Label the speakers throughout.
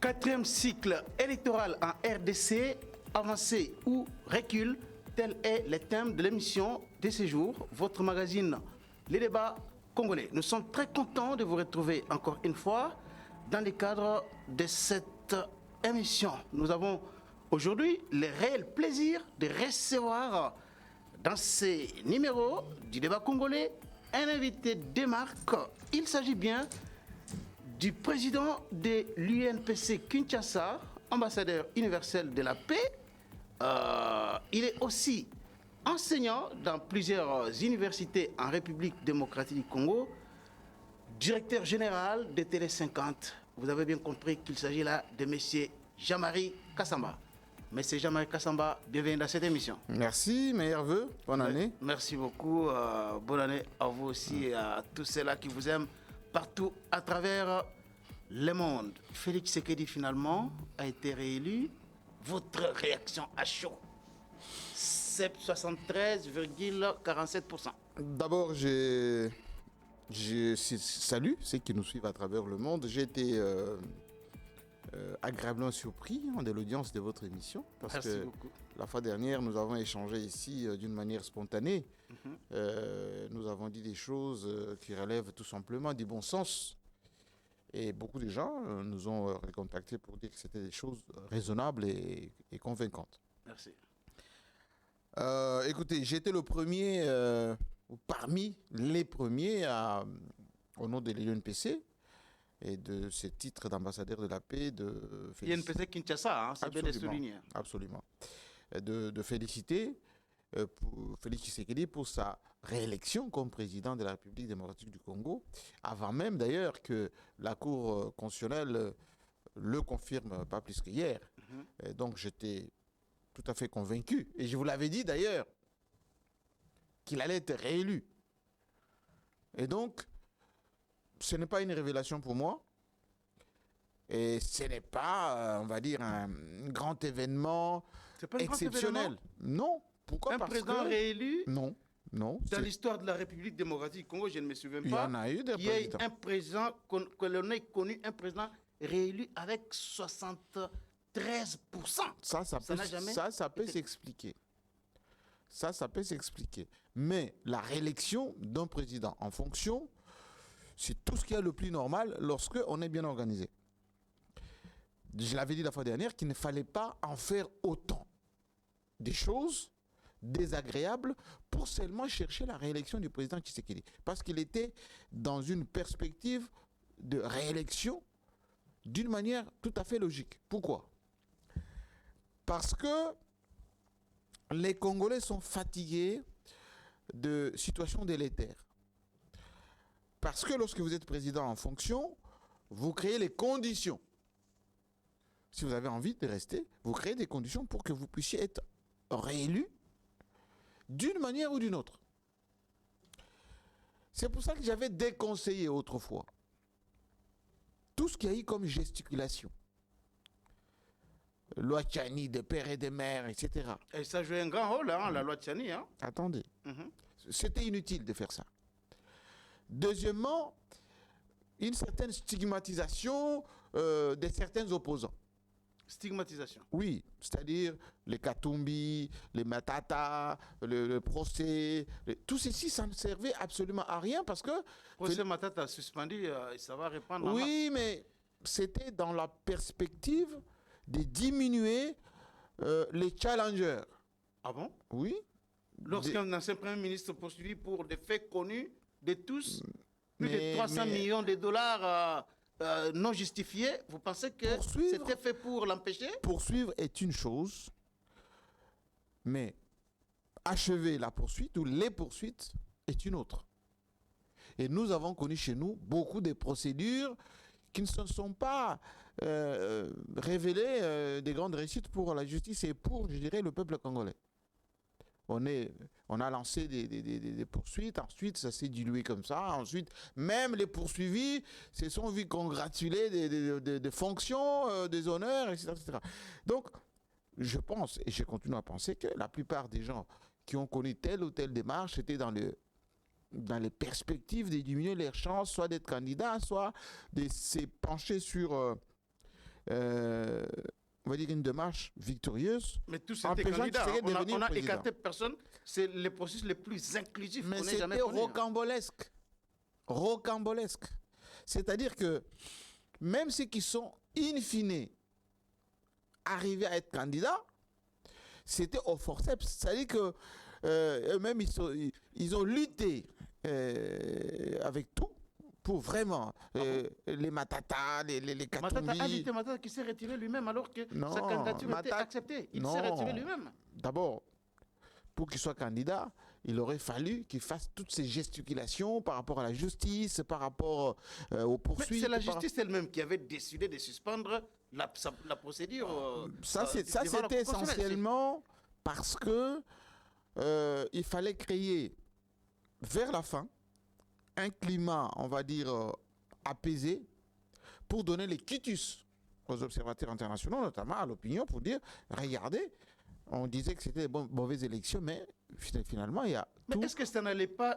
Speaker 1: Quatrième cycle électoral en RDC, avancé ou recul, tel est le thème de l'émission de ce jour, votre magazine Les Débats Congolais. Nous sommes très contents de vous retrouver encore une fois dans le cadre de cette émission. Nous avons aujourd'hui le réel plaisir de recevoir dans ces numéros du Débat Congolais un invité de marque. Il s'agit bien du président de l'UNPC Kinshasa, ambassadeur universel de la paix. Il est aussi enseignant dans plusieurs universités en République démocratique du Congo, directeur général de Télé 50. Vous avez bien compris qu'il s'agit là de M. Jean-Marie Kassamba. Monsieur Jean-Marie Kassamba, bienvenue dans cette émission.
Speaker 2: Merci, meilleurs vœux, bonne année.
Speaker 1: Merci beaucoup, bonne année à vous aussi et à tous ceux-là qui vous aiment partout à travers le monde. Félix Tshisekedi finalement a été réélu. Votre réaction à chaud, 73,47%.
Speaker 2: D'abord, je salue ceux qui nous suivent à travers le monde. J'ai été agréablement surpris de l'audience de votre émission. Parce
Speaker 1: Merci
Speaker 2: que
Speaker 1: beaucoup.
Speaker 2: la fois dernière, nous avons échangé ici d'une manière spontanée. Nous avons dit des choses qui relèvent tout simplement du bon sens. Et beaucoup de gens nous ont recontactés pour dire que c'était des choses raisonnables et convaincantes.
Speaker 1: Merci.
Speaker 2: Écoutez, j'ai été le premier, ou parmi les premiers, au nom de l'UNPC et de ce titre d'ambassadeur de la paix, de féliciter.
Speaker 1: INPC Kinshasa, hein, c'est bien de souligner.
Speaker 2: Absolument. De féliciter Félix Tshisekedi pour sa réélection comme président de la République démocratique du Congo, avant même d'ailleurs que la Cour constitutionnelle le confirme pas plus qu'hier. Et donc j'étais tout à fait convaincu, et je vous l'avais dit d'ailleurs, qu'il allait être réélu. Et donc, ce n'est pas une révélation pour moi, et ce n'est pas, on va dire, un grand événement exceptionnel. Non. Pourquoi?
Speaker 1: Un président réélu?
Speaker 2: Non, non.
Speaker 1: Dans l'histoire de la République démocratique du Congo, je ne me souviens pas.
Speaker 2: Il y en a eu des présidents.
Speaker 1: Il y a un président, que l'on ait connu, un président réélu avec 73%.
Speaker 2: Ça peut s'expliquer. Ça peut s'expliquer. Mais la réélection d'un président en fonction, c'est tout ce qui est le plus normal lorsqu'on est bien organisé. Je l'avais dit la fois dernière qu'il ne fallait pas en faire autant. Des choses désagréables pour seulement chercher la réélection du président Tshisekedi. Parce qu'il était dans une perspective de réélection d'une manière tout à fait logique. Pourquoi? Parce que les Congolais sont fatigués de situations délétères. Parce que lorsque vous êtes président en fonction, vous créez les conditions. Si vous avez envie de rester, vous créez des conditions pour que vous puissiez être réélu d'une manière ou d'une autre. C'est pour ça que j'avais déconseillé autrefois tout ce qu'il y a eu comme gesticulation. Loi Tchani, des pères et des mères, etc.
Speaker 1: Et ça jouait un grand rôle, hein, la loi Tchani. Hein.
Speaker 2: Attendez, c'était inutile de faire ça. Deuxièmement, une certaine stigmatisation de certains opposants.
Speaker 1: Stigmatisation.
Speaker 2: Oui, c'est-à-dire les Katumbi, les Matata, le procès, tout ceci, ça ne servait absolument à rien parce que...
Speaker 1: Procès Matata suspendu, ça va reprendre.
Speaker 2: Oui, mais c'était dans la perspective de diminuer les challengers.
Speaker 1: Ah bon?
Speaker 2: Oui.
Speaker 1: Lorsqu'un ancien Premier ministre poursuivi pour des faits connus de tous, plus de 300 millions de dollars... non justifié, vous pensez que c'était fait pour l'empêcher?
Speaker 2: Poursuivre est une chose, mais achever la poursuite ou les poursuites est une autre. Et nous avons connu chez nous beaucoup de procédures qui ne se sont pas révélées des grandes réussites pour la justice et pour, je dirais, le peuple congolais. On a lancé des poursuites, ensuite ça s'est dilué comme ça, ensuite même les poursuivis se sont vus congratuler des fonctions, des honneurs, etc., etc. Donc, je pense, et je continue à penser que la plupart des gens qui ont connu telle ou telle démarche étaient dans les perspectives de diminuer leurs chances, soit d'être candidats, soit de se pencher sur on va dire, une démarche victorieuse.
Speaker 1: Mais tous étaient
Speaker 2: empêchant
Speaker 1: candidats.
Speaker 2: Tshisekedi de devenir
Speaker 1: On a
Speaker 2: président.
Speaker 1: écarté personne. C'est le processus le plus inclusif
Speaker 2: Mais
Speaker 1: qu'on ait jamais
Speaker 2: c'était
Speaker 1: connu.
Speaker 2: rocambolesque. Rocambolesque. C'est-à-dire que même ceux qui sont in fine arrivés à être candidats, c'était au forceps. C'est-à-dire que eux-mêmes, ils ont lutté avec tout pour vraiment les Matata, les
Speaker 1: Matata a
Speaker 2: Katumbi.
Speaker 1: dit Matata qui s'est retiré lui-même alors que
Speaker 2: Non,
Speaker 1: sa candidature était
Speaker 2: Matata-
Speaker 1: acceptée. Il
Speaker 2: non.
Speaker 1: s'est retiré lui-même.
Speaker 2: D'abord, pour qu'il soit candidat, il aurait fallu qu'il fasse toutes ces gesticulations par rapport à la justice, par rapport aux
Speaker 1: Mais
Speaker 2: poursuites.
Speaker 1: c'est la
Speaker 2: par-
Speaker 1: justice elle-même qui avait décidé de suspendre la procédure.
Speaker 2: Ça,
Speaker 1: devant la
Speaker 2: c'était
Speaker 1: Cour constitutionnelle.
Speaker 2: essentiellement parce que il fallait créer, vers la fin, un climat, on va dire, apaisé, pour donner les quitus aux observateurs internationaux, notamment à l'opinion, pour dire, regardez, on disait que c'était des mauvaises élections, mais finalement, il y a
Speaker 1: Mais
Speaker 2: tout.
Speaker 1: est-ce que ça n'allait pas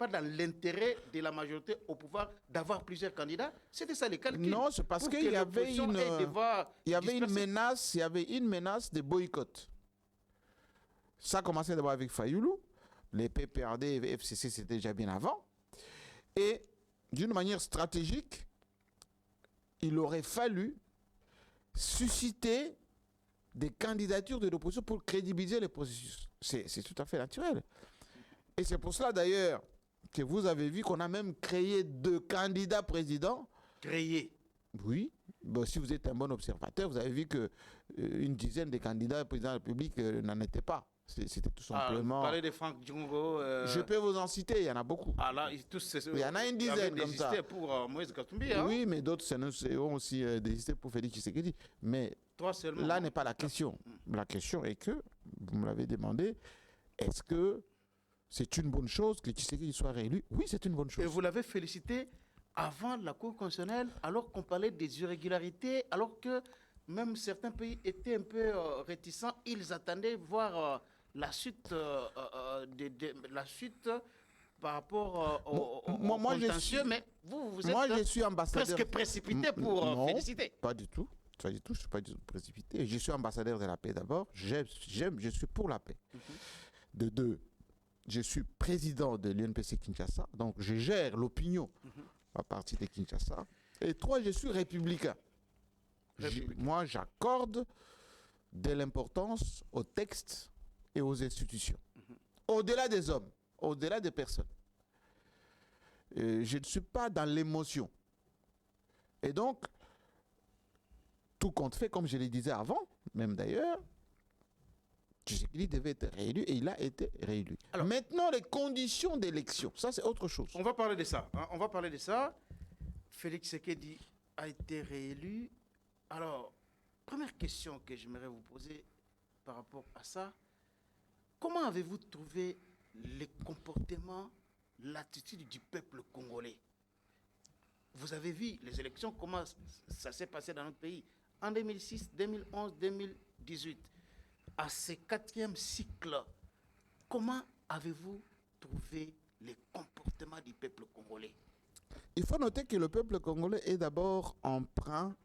Speaker 1: dans l'intérêt de la majorité au pouvoir d'avoir plusieurs candidats? C'était ça les calculs.
Speaker 2: Non, c'est parce
Speaker 1: Pour
Speaker 2: qu'il
Speaker 1: que
Speaker 2: y avait
Speaker 1: l'opposition ait des voix
Speaker 2: il y avait
Speaker 1: dispersées.
Speaker 2: une menace de boycott. Ça a commencé d'abord avec Fayoulou. Les PPRD et FCC, c'était déjà bien avant. Et d'une manière stratégique, il aurait fallu susciter des candidatures de l'opposition pour crédibiliser le processus. C'est tout à fait naturel. Et c'est pour cela d'ailleurs que vous avez vu qu'on a même créé 2 candidats présidents.
Speaker 1: Créer.
Speaker 2: Oui. Bon, si vous êtes un bon observateur, vous avez vu que une dizaine de candidats présidents de la République n'en étaient pas. C'était tout simplement.
Speaker 1: Parler de Franck Djongo.
Speaker 2: Je peux vous en citer, il y en a beaucoup.
Speaker 1: Ah là,
Speaker 2: Il y en a une dizaine comme ça.
Speaker 1: Pour Moïse Katumbi. Hein?
Speaker 2: Oui, mais d'autres ont aussi désisté pour Félix Tshisekedi. Mais
Speaker 1: 3 seulement.
Speaker 2: là n'est pas la question. La question est que, vous me l'avez demandé, est-ce que c'est une bonne chose que Tshisekedi soit réélu? Oui, c'est une bonne chose.
Speaker 1: Et vous l'avez félicité avant la Cour constitutionnelle, alors qu'on parlait des irrégularités, alors que même certains pays étaient un peu réticents. Ils attendaient voir la suite, la suite par rapport au contentieux. Mais vous
Speaker 2: Moi, je
Speaker 1: êtes
Speaker 2: suis ambassadeur.
Speaker 1: presque précipité pour
Speaker 2: Non,
Speaker 1: féliciter.
Speaker 2: Pas du tout. Pas du tout. Je ne suis pas du tout précipité. Je suis ambassadeur de la paix d'abord. Je suis pour la paix. De 2, je suis président de l'UNPC Kinshasa. Donc, je gère l'opinion à partir de Kinshasa. Et 3, je suis républicain. Moi, j'accorde de l'importance aux textes et aux institutions. Au-delà des hommes, au-delà des personnes. Je ne suis pas dans l'émotion. Et donc, tout compte fait, comme je le disais avant, même d'ailleurs, Tshisekedi devait être réélu et il a été réélu.
Speaker 1: Alors,
Speaker 2: maintenant, les conditions d'élection, ça c'est autre chose.
Speaker 1: On va parler de ça. Hein, on va parler de ça. Félix Tshisekedi a été réélu. Alors, première question que j'aimerais vous poser par rapport à ça. Comment avez-vous trouvé les comportements, l'attitude du peuple congolais? Vous avez vu les élections, comment ça s'est passé dans notre pays en 2006, 2011, 2018. À ce 4e cycle, comment avez-vous trouvé les comportements du peuple congolais?
Speaker 2: Il faut noter que le peuple congolais est d'abord emprunt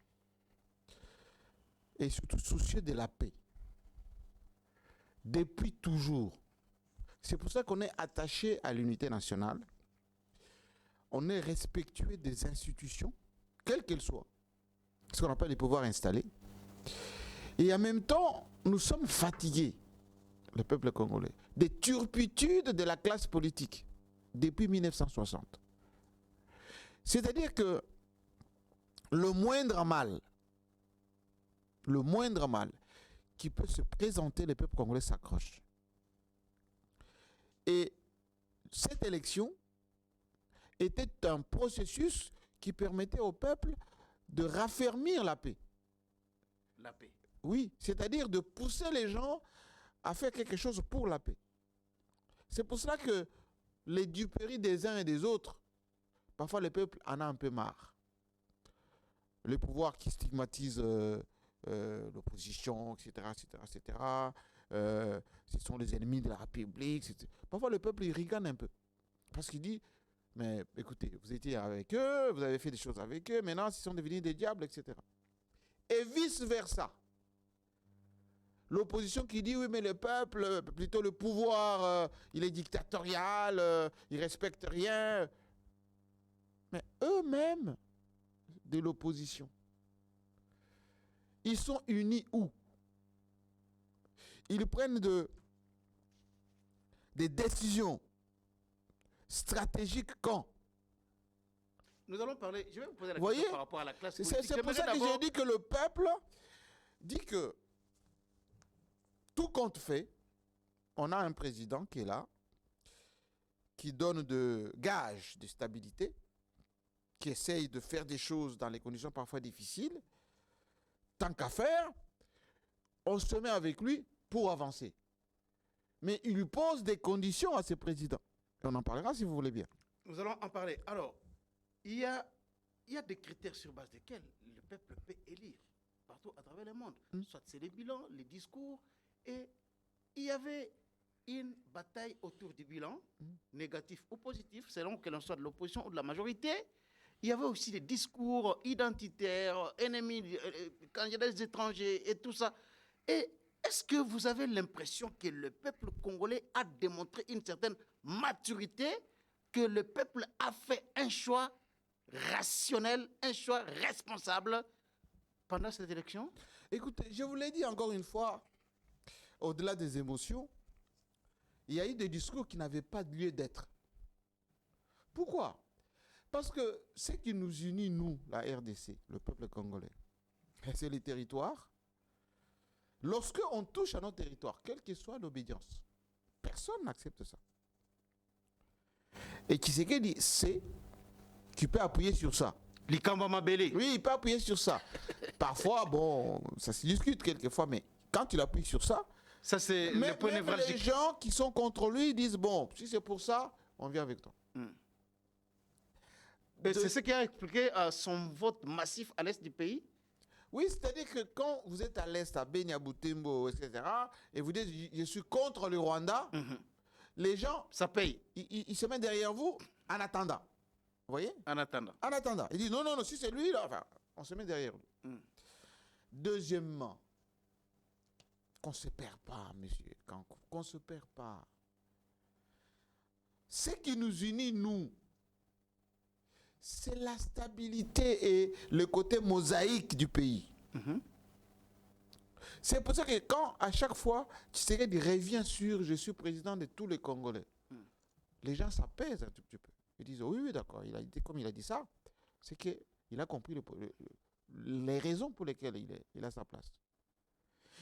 Speaker 2: et surtout soucieux de la paix. Depuis toujours. C'est pour ça qu'on est attaché à l'unité nationale. On est respectueux des institutions, quelles qu'elles soient. Ce qu'on appelle les pouvoirs installés. Et en même temps, nous sommes fatigués, le peuple congolais, des turpitudes de la classe politique depuis 1960. C'est-à-dire que le moindre mal qui peut se présenter, le peuple congolais s'accroche. Et cette élection était un processus qui permettait au peuple de raffermir la paix.
Speaker 1: La paix.
Speaker 2: Oui, c'est-à-dire de pousser les gens à faire quelque chose pour la paix. C'est pour cela que les duperies des uns et des autres, parfois le peuple en a un peu marre. Le pouvoir qui stigmatise l'opposition, etc., ce sont les ennemis de la République. Etc. Parfois le peuple il rigole un peu. Parce qu'il dit, mais écoutez, vous étiez avec eux, vous avez fait des choses avec eux, maintenant ils sont devenus des diables, etc. et vice-versa. L'opposition qui dit oui, mais le peuple, plutôt le pouvoir, il est dictatorial, il ne respecte rien. Mais eux-mêmes, de l'opposition, ils sont unis où? Ils prennent des décisions stratégiques quand?
Speaker 1: Nous allons parler, je vais vous poser la
Speaker 2: Voyez,
Speaker 1: question par rapport à la classe politique.
Speaker 2: c'est pour ça que j'ai dit que le peuple dit que tout compte fait, on a un président qui est là, qui donne de gages de stabilité, qui essaye de faire des choses dans les conditions parfois difficiles. Tant qu'à faire, on se met avec lui pour avancer. Mais il lui pose des conditions à ce président. Et on en parlera si vous voulez bien.
Speaker 1: Nous allons en parler. Alors, il y a des critères sur base desquels le peuple peut élire partout à travers le monde. Soit c'est les bilans, les discours. Et il y avait une bataille autour du bilan, négatif ou positif, selon que l'on soit de l'opposition ou de la majorité. Il y avait aussi des discours identitaires, ennemis, candidats étrangers et tout ça. Et est-ce que vous avez l'impression que le peuple congolais a démontré une certaine maturité, que le peuple a fait un choix rationnel, un choix responsable pendant cette élection?
Speaker 2: Écoutez, je vous l'ai dit encore une fois, au-delà des émotions, il y a eu des discours qui n'avaient pas de lieu d'être. Pourquoi? Parce que ce qui nous unit, nous, la RDC, le peuple congolais, c'est les territoires. Lorsqu'on touche à nos territoires, quelle que soit l'obédience, personne n'accepte ça. Et Tshisekedi sait qu'il peut appuyer sur ça.
Speaker 1: Likamba Mabele.
Speaker 2: Oui, il peut appuyer sur ça. Parfois, bon, ça se discute quelquefois, mais quand il appuie sur ça,
Speaker 1: ça c'est le point névralgique.
Speaker 2: Les gens qui sont contre lui disent, bon, si c'est pour ça, on vient avec toi.
Speaker 1: C'est ce qui a expliqué son vote massif à l'est du pays.
Speaker 2: Oui, c'est-à-dire que quand vous êtes à l'est, à Benya, Butembo, etc., et vous dites, je suis contre le Rwanda, les gens,
Speaker 1: ça paye.
Speaker 2: Ils se mettent derrière vous en attendant. Vous voyez?
Speaker 1: En attendant.
Speaker 2: En attendant. Ils disent, non, non, non, si c'est lui, là, enfin, on se met derrière lui. Deuxièmement, qu'on ne se perd pas, monsieur Kankou, qu'on ne se perd pas. Ce qui nous unit, nous, c'est la stabilité et le côté mosaïque du pays. C'est pour ça que quand, à chaque fois, Tshisekedi revient sur « je suis président de tous les Congolais », les gens s'apaisent un tout petit peu. Ils disent « oui, oui, d'accord, comme il a dit ça, c'est qu'il a compris les raisons pour lesquelles il a sa place. »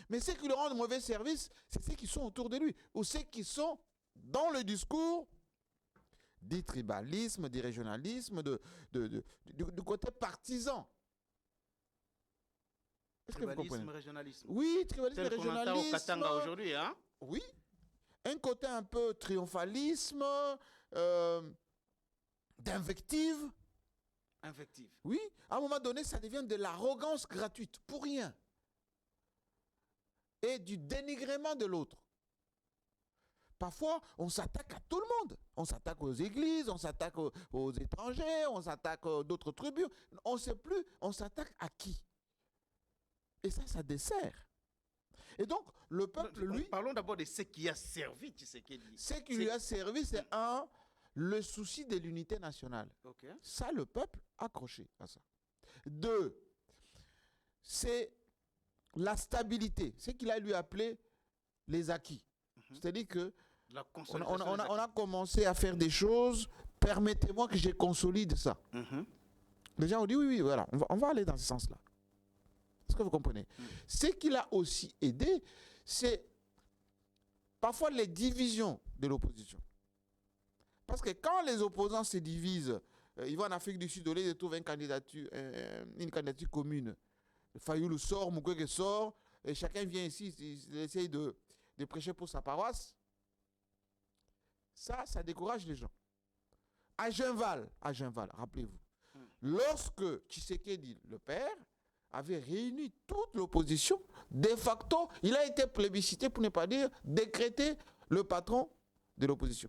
Speaker 2: Mais ceux qui lui rendent mauvais service, c'est ceux qui sont autour de lui, ou ceux qui sont dans le discours du tribalisme, du régionalisme, du côté partisan. Est-ce que vous comprenez?
Speaker 1: Régionalisme.
Speaker 2: Oui, tribalisme et régionalisme.
Speaker 1: Au Katanga aujourd'hui, hein?
Speaker 2: Oui. Un côté un peu triomphalisme, d'invective.
Speaker 1: Invective.
Speaker 2: Oui. À un moment donné, ça devient de l'arrogance gratuite, pour rien. Et du dénigrement de l'autre. Parfois, on s'attaque à tout le monde. On s'attaque aux églises, on s'attaque aux étrangers, on s'attaque à d'autres tribus. On ne sait plus, on s'attaque à qui. Et ça dessert. Et donc, le peuple, lui...
Speaker 1: Parlons d'abord de ce qui a servi, tu sais qu'il dit.
Speaker 2: Ce qui lui a servi, c'est le souci de l'unité nationale.
Speaker 1: Okay.
Speaker 2: Ça, le peuple accroché à ça. 2, c'est la stabilité. Ce qu'il a lui appelé les acquis. C'est-à-dire que on a commencé à faire des choses, permettez-moi que je consolide ça. Les gens ont dit oui, voilà, on va aller dans ce sens-là. Est-ce que vous comprenez? Ce qui l'a aussi aidé, c'est parfois les divisions de l'opposition. Parce que quand les opposants se divisent, ils vont en Afrique du Sud, au lieu de trouver une candidature commune. Fayoulou sort, Mukwege sort, et chacun vient ici, il essaye de prêcher pour sa paroisse. Ça décourage les gens. À Genval, rappelez-vous, lorsque Tshisekedi, le père, avait réuni toute l'opposition, de facto, il a été plébiscité, pour ne pas dire décrété le patron de l'opposition.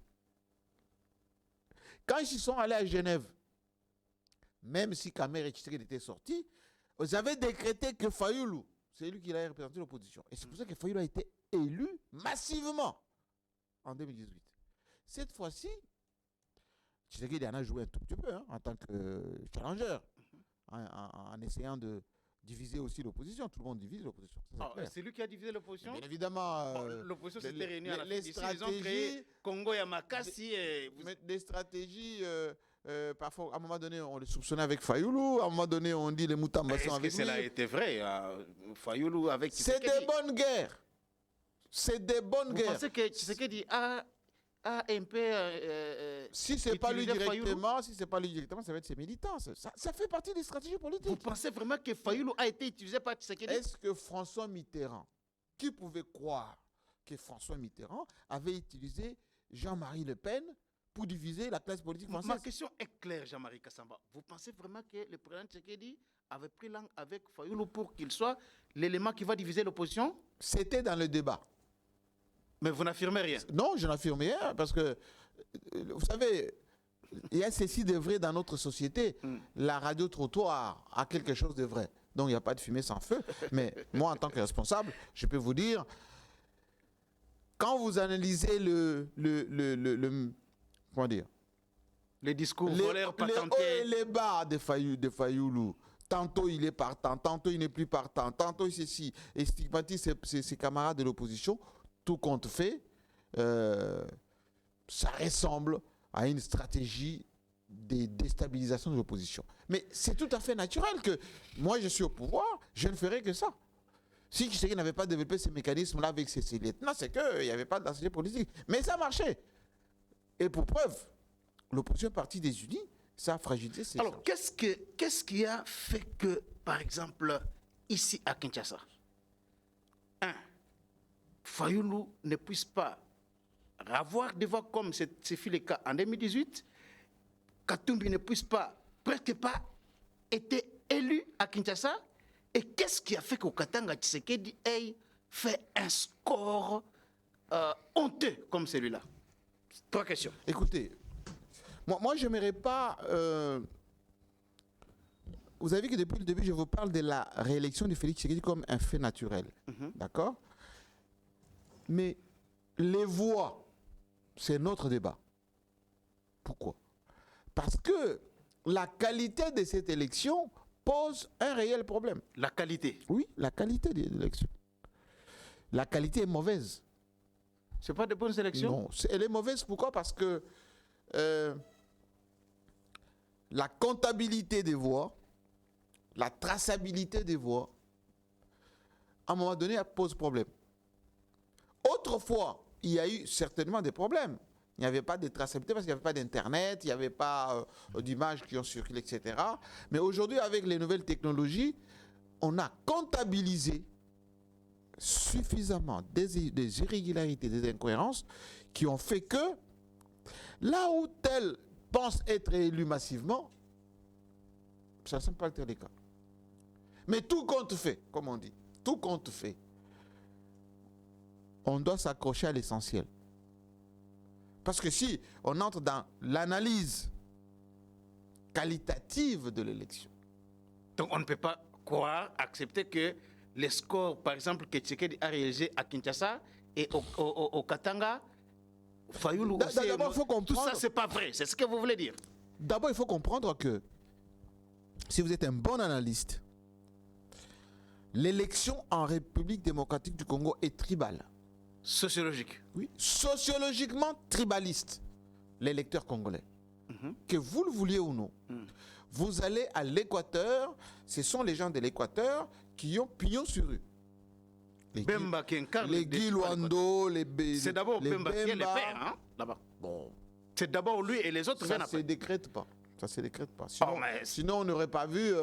Speaker 2: Quand ils sont allés à Genève, même si Kamer et Tshisekedi étaient sortis, vous avez décrété que Fayoulou, c'est lui qui a représenté l'opposition. Et c'est pour ça que Fayoulou a été élu massivement en 2018. Cette fois-ci, Tshisekedi en a joué un tout petit peu en tant que challenger, en essayant de diviser aussi l'opposition. Tout le monde divise l'opposition.
Speaker 1: C'est lui qui a divisé l'opposition.
Speaker 2: Bien évidemment.
Speaker 1: L'opposition s'était réunie à la
Speaker 2: les
Speaker 1: stratégies. Ils ont créé Congo Yamakasi.
Speaker 2: Des stratégies, parfois, à un moment donné, on les soupçonnait avec Fayoulou. À un moment donné, on dit les Moutamba sont avec lui.
Speaker 1: Est-ce que cela a été vrai Fayoulou avec
Speaker 2: Tshisekedi. C'est des bonnes guerres. C'est des bonnes guerres.
Speaker 1: Vous pensez que Tshisekedi a un peu.
Speaker 2: Si ce n'est pas lui directement, ça va être ses militants. Ça fait partie des stratégies politiques.
Speaker 1: Vous pensez vraiment que Fayoulou a été utilisé par Tshisekedi?
Speaker 2: Est-ce que François Mitterrand, qui pouvait croire que François Mitterrand avait utilisé Jean-Marie Le Pen pour diviser la classe politique française?
Speaker 1: Ma question est claire, Jean-Marie Kassamba. Vous pensez vraiment que le président Tshisekedi avait pris langue avec Fayoulou pour qu'il soit l'élément qui va diviser l'opposition?
Speaker 2: C'était dans le débat.
Speaker 1: Mais vous n'affirmez rien?
Speaker 2: Non, je n'affirme rien parce que, vous savez, il y a ceci de vrai dans notre société. La radio-trottoir a quelque chose de vrai. Donc, il n'y a pas de fumée sans feu. Mais moi, en tant que responsable, je peux vous dire, quand vous analysez comment dire,
Speaker 1: les discours voleurs patentés,
Speaker 2: les hauts et les bas de Fayoulou, tantôt il est partant, tantôt il n'est plus partant, tantôt il ceci, et stigmatise ses camarades de l'opposition, tout compte fait, ça ressemble à une stratégie de déstabilisation de l'opposition. Mais c'est tout à fait naturel que moi je suis au pouvoir, je ne ferai que ça. Si Tshisekedi n'avait pas développé ces mécanismes-là avec ses lieutenants, c'est qu'il n'y avait pas d'associé politique. Mais ça marchait. Et pour preuve, l'opposition partie des Unis, ça a fragilisé ces
Speaker 1: Alors, qu'est-ce qui a fait que, par exemple, ici à Kinshasa, Fayoulou ne puisse pas avoir des voix comme ce fut le cas en 2018, Katumbi ne puisse pas, presque pas, été élu à Kinshasa, et qu'est-ce qui a fait qu'au Katanga Tshisekedi ait fait un score honteux comme celui-là? 3 questions.
Speaker 2: Écoutez, moi je n'aimerais pas... vous avez vu que depuis le début, je vous parle de la réélection de Félix Tshisekedi comme un fait naturel. D'accord? Mais les voix, c'est notre débat. Pourquoi? Parce que la qualité de cette élection pose un réel problème.
Speaker 1: La qualité?
Speaker 2: Oui, la qualité de l'élection. La qualité est mauvaise.
Speaker 1: Ce n'est pas de bonnes élections?
Speaker 2: Non, elle est mauvaise. Pourquoi? Parce que la comptabilité des voix, la traçabilité des voix, à un moment donné, elle pose problème. Autrefois, il y a eu certainement des problèmes. Il n'y avait pas de traçabilité parce qu'il n'y avait pas d'Internet, il n'y avait pas d'images qui ont circulé, etc. Mais aujourd'hui, avec les nouvelles technologies, on a comptabilisé suffisamment des irrégularités, des incohérences qui ont fait que là où tel pense être élu massivement, ça ne semble pas être le cas. Mais tout compte fait, comme on dit, tout compte fait. On doit s'accrocher à l'essentiel. Parce que si on entre dans l'analyse qualitative de l'élection.
Speaker 1: Donc on ne peut pas croire, accepter que les scores, par exemple, que Tshisekedi a réalisé à Kinshasa et au Katanga, Fayoulou aussi,
Speaker 2: d'abord, faut comprendre,
Speaker 1: tout ça, c'est pas vrai. C'est ce que vous voulez dire?
Speaker 2: D'abord, il faut comprendre que si vous êtes un bon analyste, l'élection en République démocratique du Congo est tribale.
Speaker 1: Sociologique.
Speaker 2: Oui, sociologiquement tribaliste, l'électeur congolais. Que vous le vouliez ou non. Vous allez à l'Équateur, ce sont les gens de l'Équateur qui ont pignon sur rue.
Speaker 1: Bemba qui incarne
Speaker 2: les Guy Luando,
Speaker 1: c'est d'abord Bemba qui est le père, hein, là-bas.
Speaker 2: Bon.
Speaker 1: C'est d'abord lui et les autres viennent après.
Speaker 2: Ça ne se décrète pas. Ça se décrète pas. Sinon on n'aurait pas vu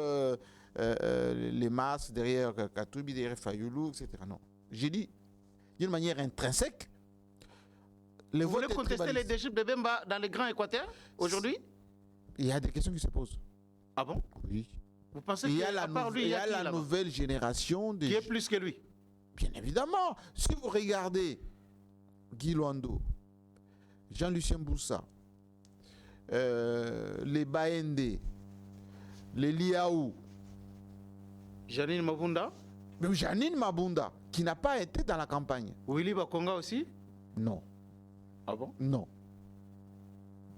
Speaker 2: les masses derrière Katumbi, derrière Fayoulou, etc. Non. J'ai dit, d'une manière intrinsèque,
Speaker 1: vous voulez contester les déchets de Bemba dans les grands Équateurs aujourd'hui?
Speaker 2: Il y a des questions qui se posent.
Speaker 1: Ah bon?
Speaker 2: Oui.
Speaker 1: Vous pensez qu'il y a
Speaker 2: la nouvelle génération
Speaker 1: qui est plus que lui?
Speaker 2: Bien évidemment. Si vous regardez Guy Luando, Jean-Lucien Boussa, les Baende, les Liaou,
Speaker 1: Janine Mabunda.
Speaker 2: Même Janine Mabunda, qui n'a pas été dans la campagne.
Speaker 1: Willy Bakonga aussi.
Speaker 2: Non.
Speaker 1: Ah bon?
Speaker 2: Non.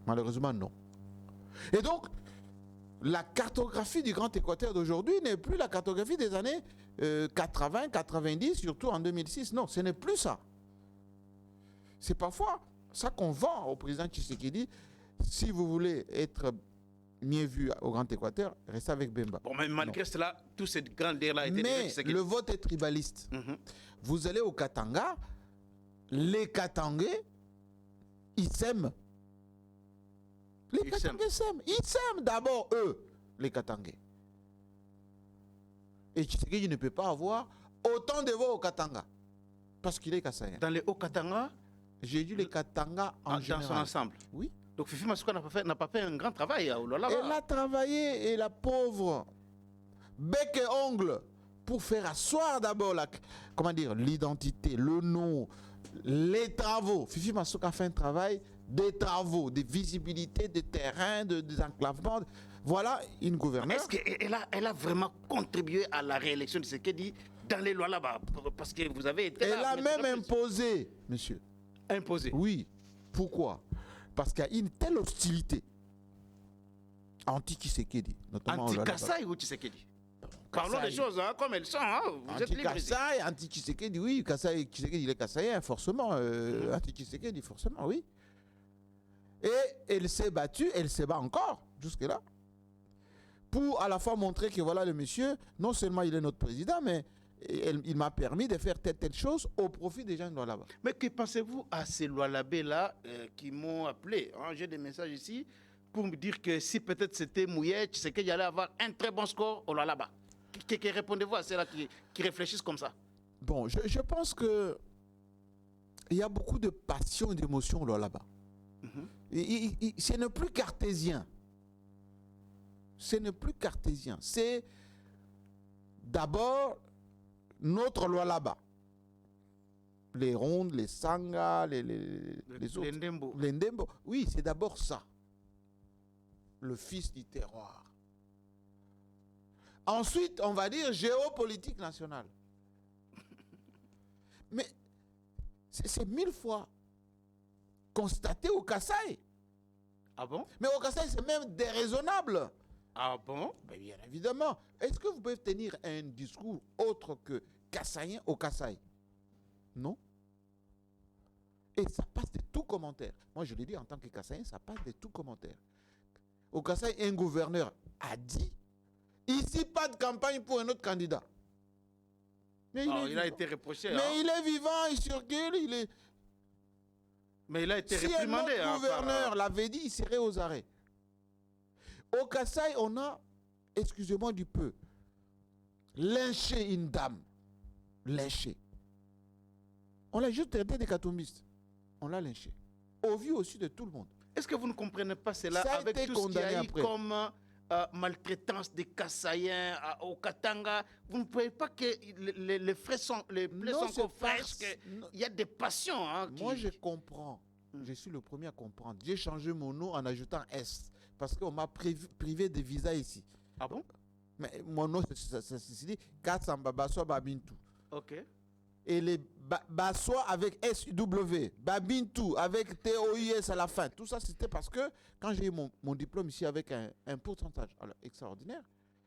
Speaker 2: Malheureusement, non. Et donc, la cartographie du Grand Équateur d'aujourd'hui n'est plus la cartographie des années 80, 90, surtout en 2006. Non, ce n'est plus ça. C'est parfois ça qu'on vend au président Tshisekedi. Si vous voulez être mieux vu au Grand Équateur, restez avec Bemba.
Speaker 1: Bon, mais malgré cela, toute cette grandeur-là a été
Speaker 2: Mais
Speaker 1: déjà Tshisekedi.
Speaker 2: le vote est tribaliste. Vous allez au Katanga, les Katangais, ils s'aiment. Les Katangais s'aiment. Ils s'aiment d'abord, eux, les Katangais. Et Tshisekedi ne peut pas avoir autant de voix au Katanga. Parce qu'il est Kassaïen.
Speaker 1: Dans les Hauts-Katanga,
Speaker 2: j'ai dit les Katanga en général.
Speaker 1: dans son ensemble.
Speaker 2: Oui.
Speaker 1: Donc Fifi Masuka n'a pas fait un grand travail à Olala.
Speaker 2: Elle a travaillé, et la pauvre, bec et ongle, pour faire asseoir d'abord l'identité, le nom, les travaux. Fifi Masuka a fait un travail des travaux, des visibilités, des terrains, des enclavements. Voilà une gouverneure.
Speaker 1: Est-ce qu'elle a vraiment contribué à la réélection de Tshisekedi dans les lois là-bas? Parce que vous avez été
Speaker 2: là. Elle a même imposé, monsieur.
Speaker 1: Imposé?
Speaker 2: Oui. Pourquoi? Parce qu'il y a une telle hostilité anti-Tshisekedi.
Speaker 1: Anti-Kassai ou Tshisekedi? Parlons des choses comme elles sont. Vous êtes libre.
Speaker 2: Anti-Kassai, anti-Tshisekedi, oui. Tshisekedi, il est Kassaïen, forcément. Anti-Tshisekedi, forcément, oui. Et elle s'est battue, elle se bat encore, jusque-là, pour à la fois montrer que voilà le monsieur, non seulement il est notre président, mais il m'a permis de faire telle chose au profit des gens de là-bas.
Speaker 1: Mais que pensez-vous à ces Loalabé-là qui m'ont appelé? J'ai des messages ici pour me dire que si peut-être c'était Mouillet, tu sais qu'il allait avoir un très bon score au Loalaba. Que répondez-vous à ceux-là qui réfléchissent comme ça?
Speaker 2: Bon, je pense que il y a beaucoup de passion et d'émotion là-bas. Ce n'est plus cartésien. Ce n'est plus cartésien. C'est d'abord notre loi là-bas. Les rondes, les sangas, les autres.
Speaker 1: Les Ndembo.
Speaker 2: Les Ndembo. Oui, c'est d'abord ça. Le fils du terroir. Ensuite, on va dire géopolitique nationale. Mais c'est 1000 fois constaté au Kassai.
Speaker 1: Ah bon?
Speaker 2: Mais au Kassai, c'est même déraisonnable.
Speaker 1: Ah bon?
Speaker 2: Ben, bien évidemment. Est-ce que vous pouvez tenir un discours autre que kassaïen au Kassai? Non. Et ça passe de tout commentaire. Moi, je le dis en tant que Kassaïen, ça passe de tout commentaire. Au Kassai, un gouverneur a dit ici, pas de campagne pour un autre candidat. Mais
Speaker 1: il a été reproché.
Speaker 2: Mais il est vivant, il circule, il est.
Speaker 1: Mais il a été
Speaker 2: si
Speaker 1: réprimandé.
Speaker 2: Si un gouverneur l'avait dit, il serait aux arrêts. Au Kassai, on a, excusez-moi du peu, lynché une dame. Lynché. On l'a juste traité de catombiste. On l'a lynché. Au vu aussi de tout le monde.
Speaker 1: Est-ce que vous ne comprenez pas cela
Speaker 2: ça
Speaker 1: avec tout ce qu'il y a eu comme maltraitance des Kassaïens au Katanga? Vous ne pouvez pas que les plaies sont encore fraîches, qu'il y a des passions.
Speaker 2: Moi, je comprends. Je suis le premier à comprendre. J'ai changé mon nom en ajoutant S. Parce qu'on m'a privé de visa ici.
Speaker 1: Ah bon?
Speaker 2: Mais mon nom, c'est dit Katsamba Baswa Babintu.
Speaker 1: Ok.
Speaker 2: Et les Baswa avec SW, Babintu avec TOIS à la fin. Tout ça, c'était parce que quand j'ai eu mon diplôme ici avec un pourcentage extraordinaire,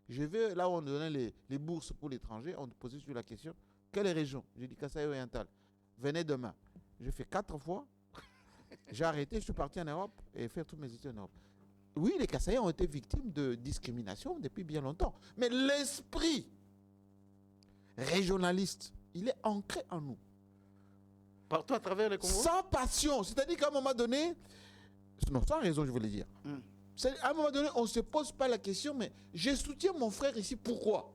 Speaker 2: je vais là où on donnait les bourses pour l'étranger, on me posait sur la question quelle région? J'ai dit Kasaï Oriental. Venez demain. J'ai fait 4 fois. J'ai arrêté, je suis parti en Europe et faire toutes mes études en Europe. Oui, les Kassaïens ont été victimes de discrimination depuis bien longtemps. Mais l'esprit régionaliste, il est ancré en nous.
Speaker 1: Partout à travers le Congo?
Speaker 2: Sans passion. C'est-à-dire qu'à un moment donné, non, sans raison, je voulais dire. À un moment donné, on ne se pose pas la question, mais je soutiens mon frère ici. Pourquoi?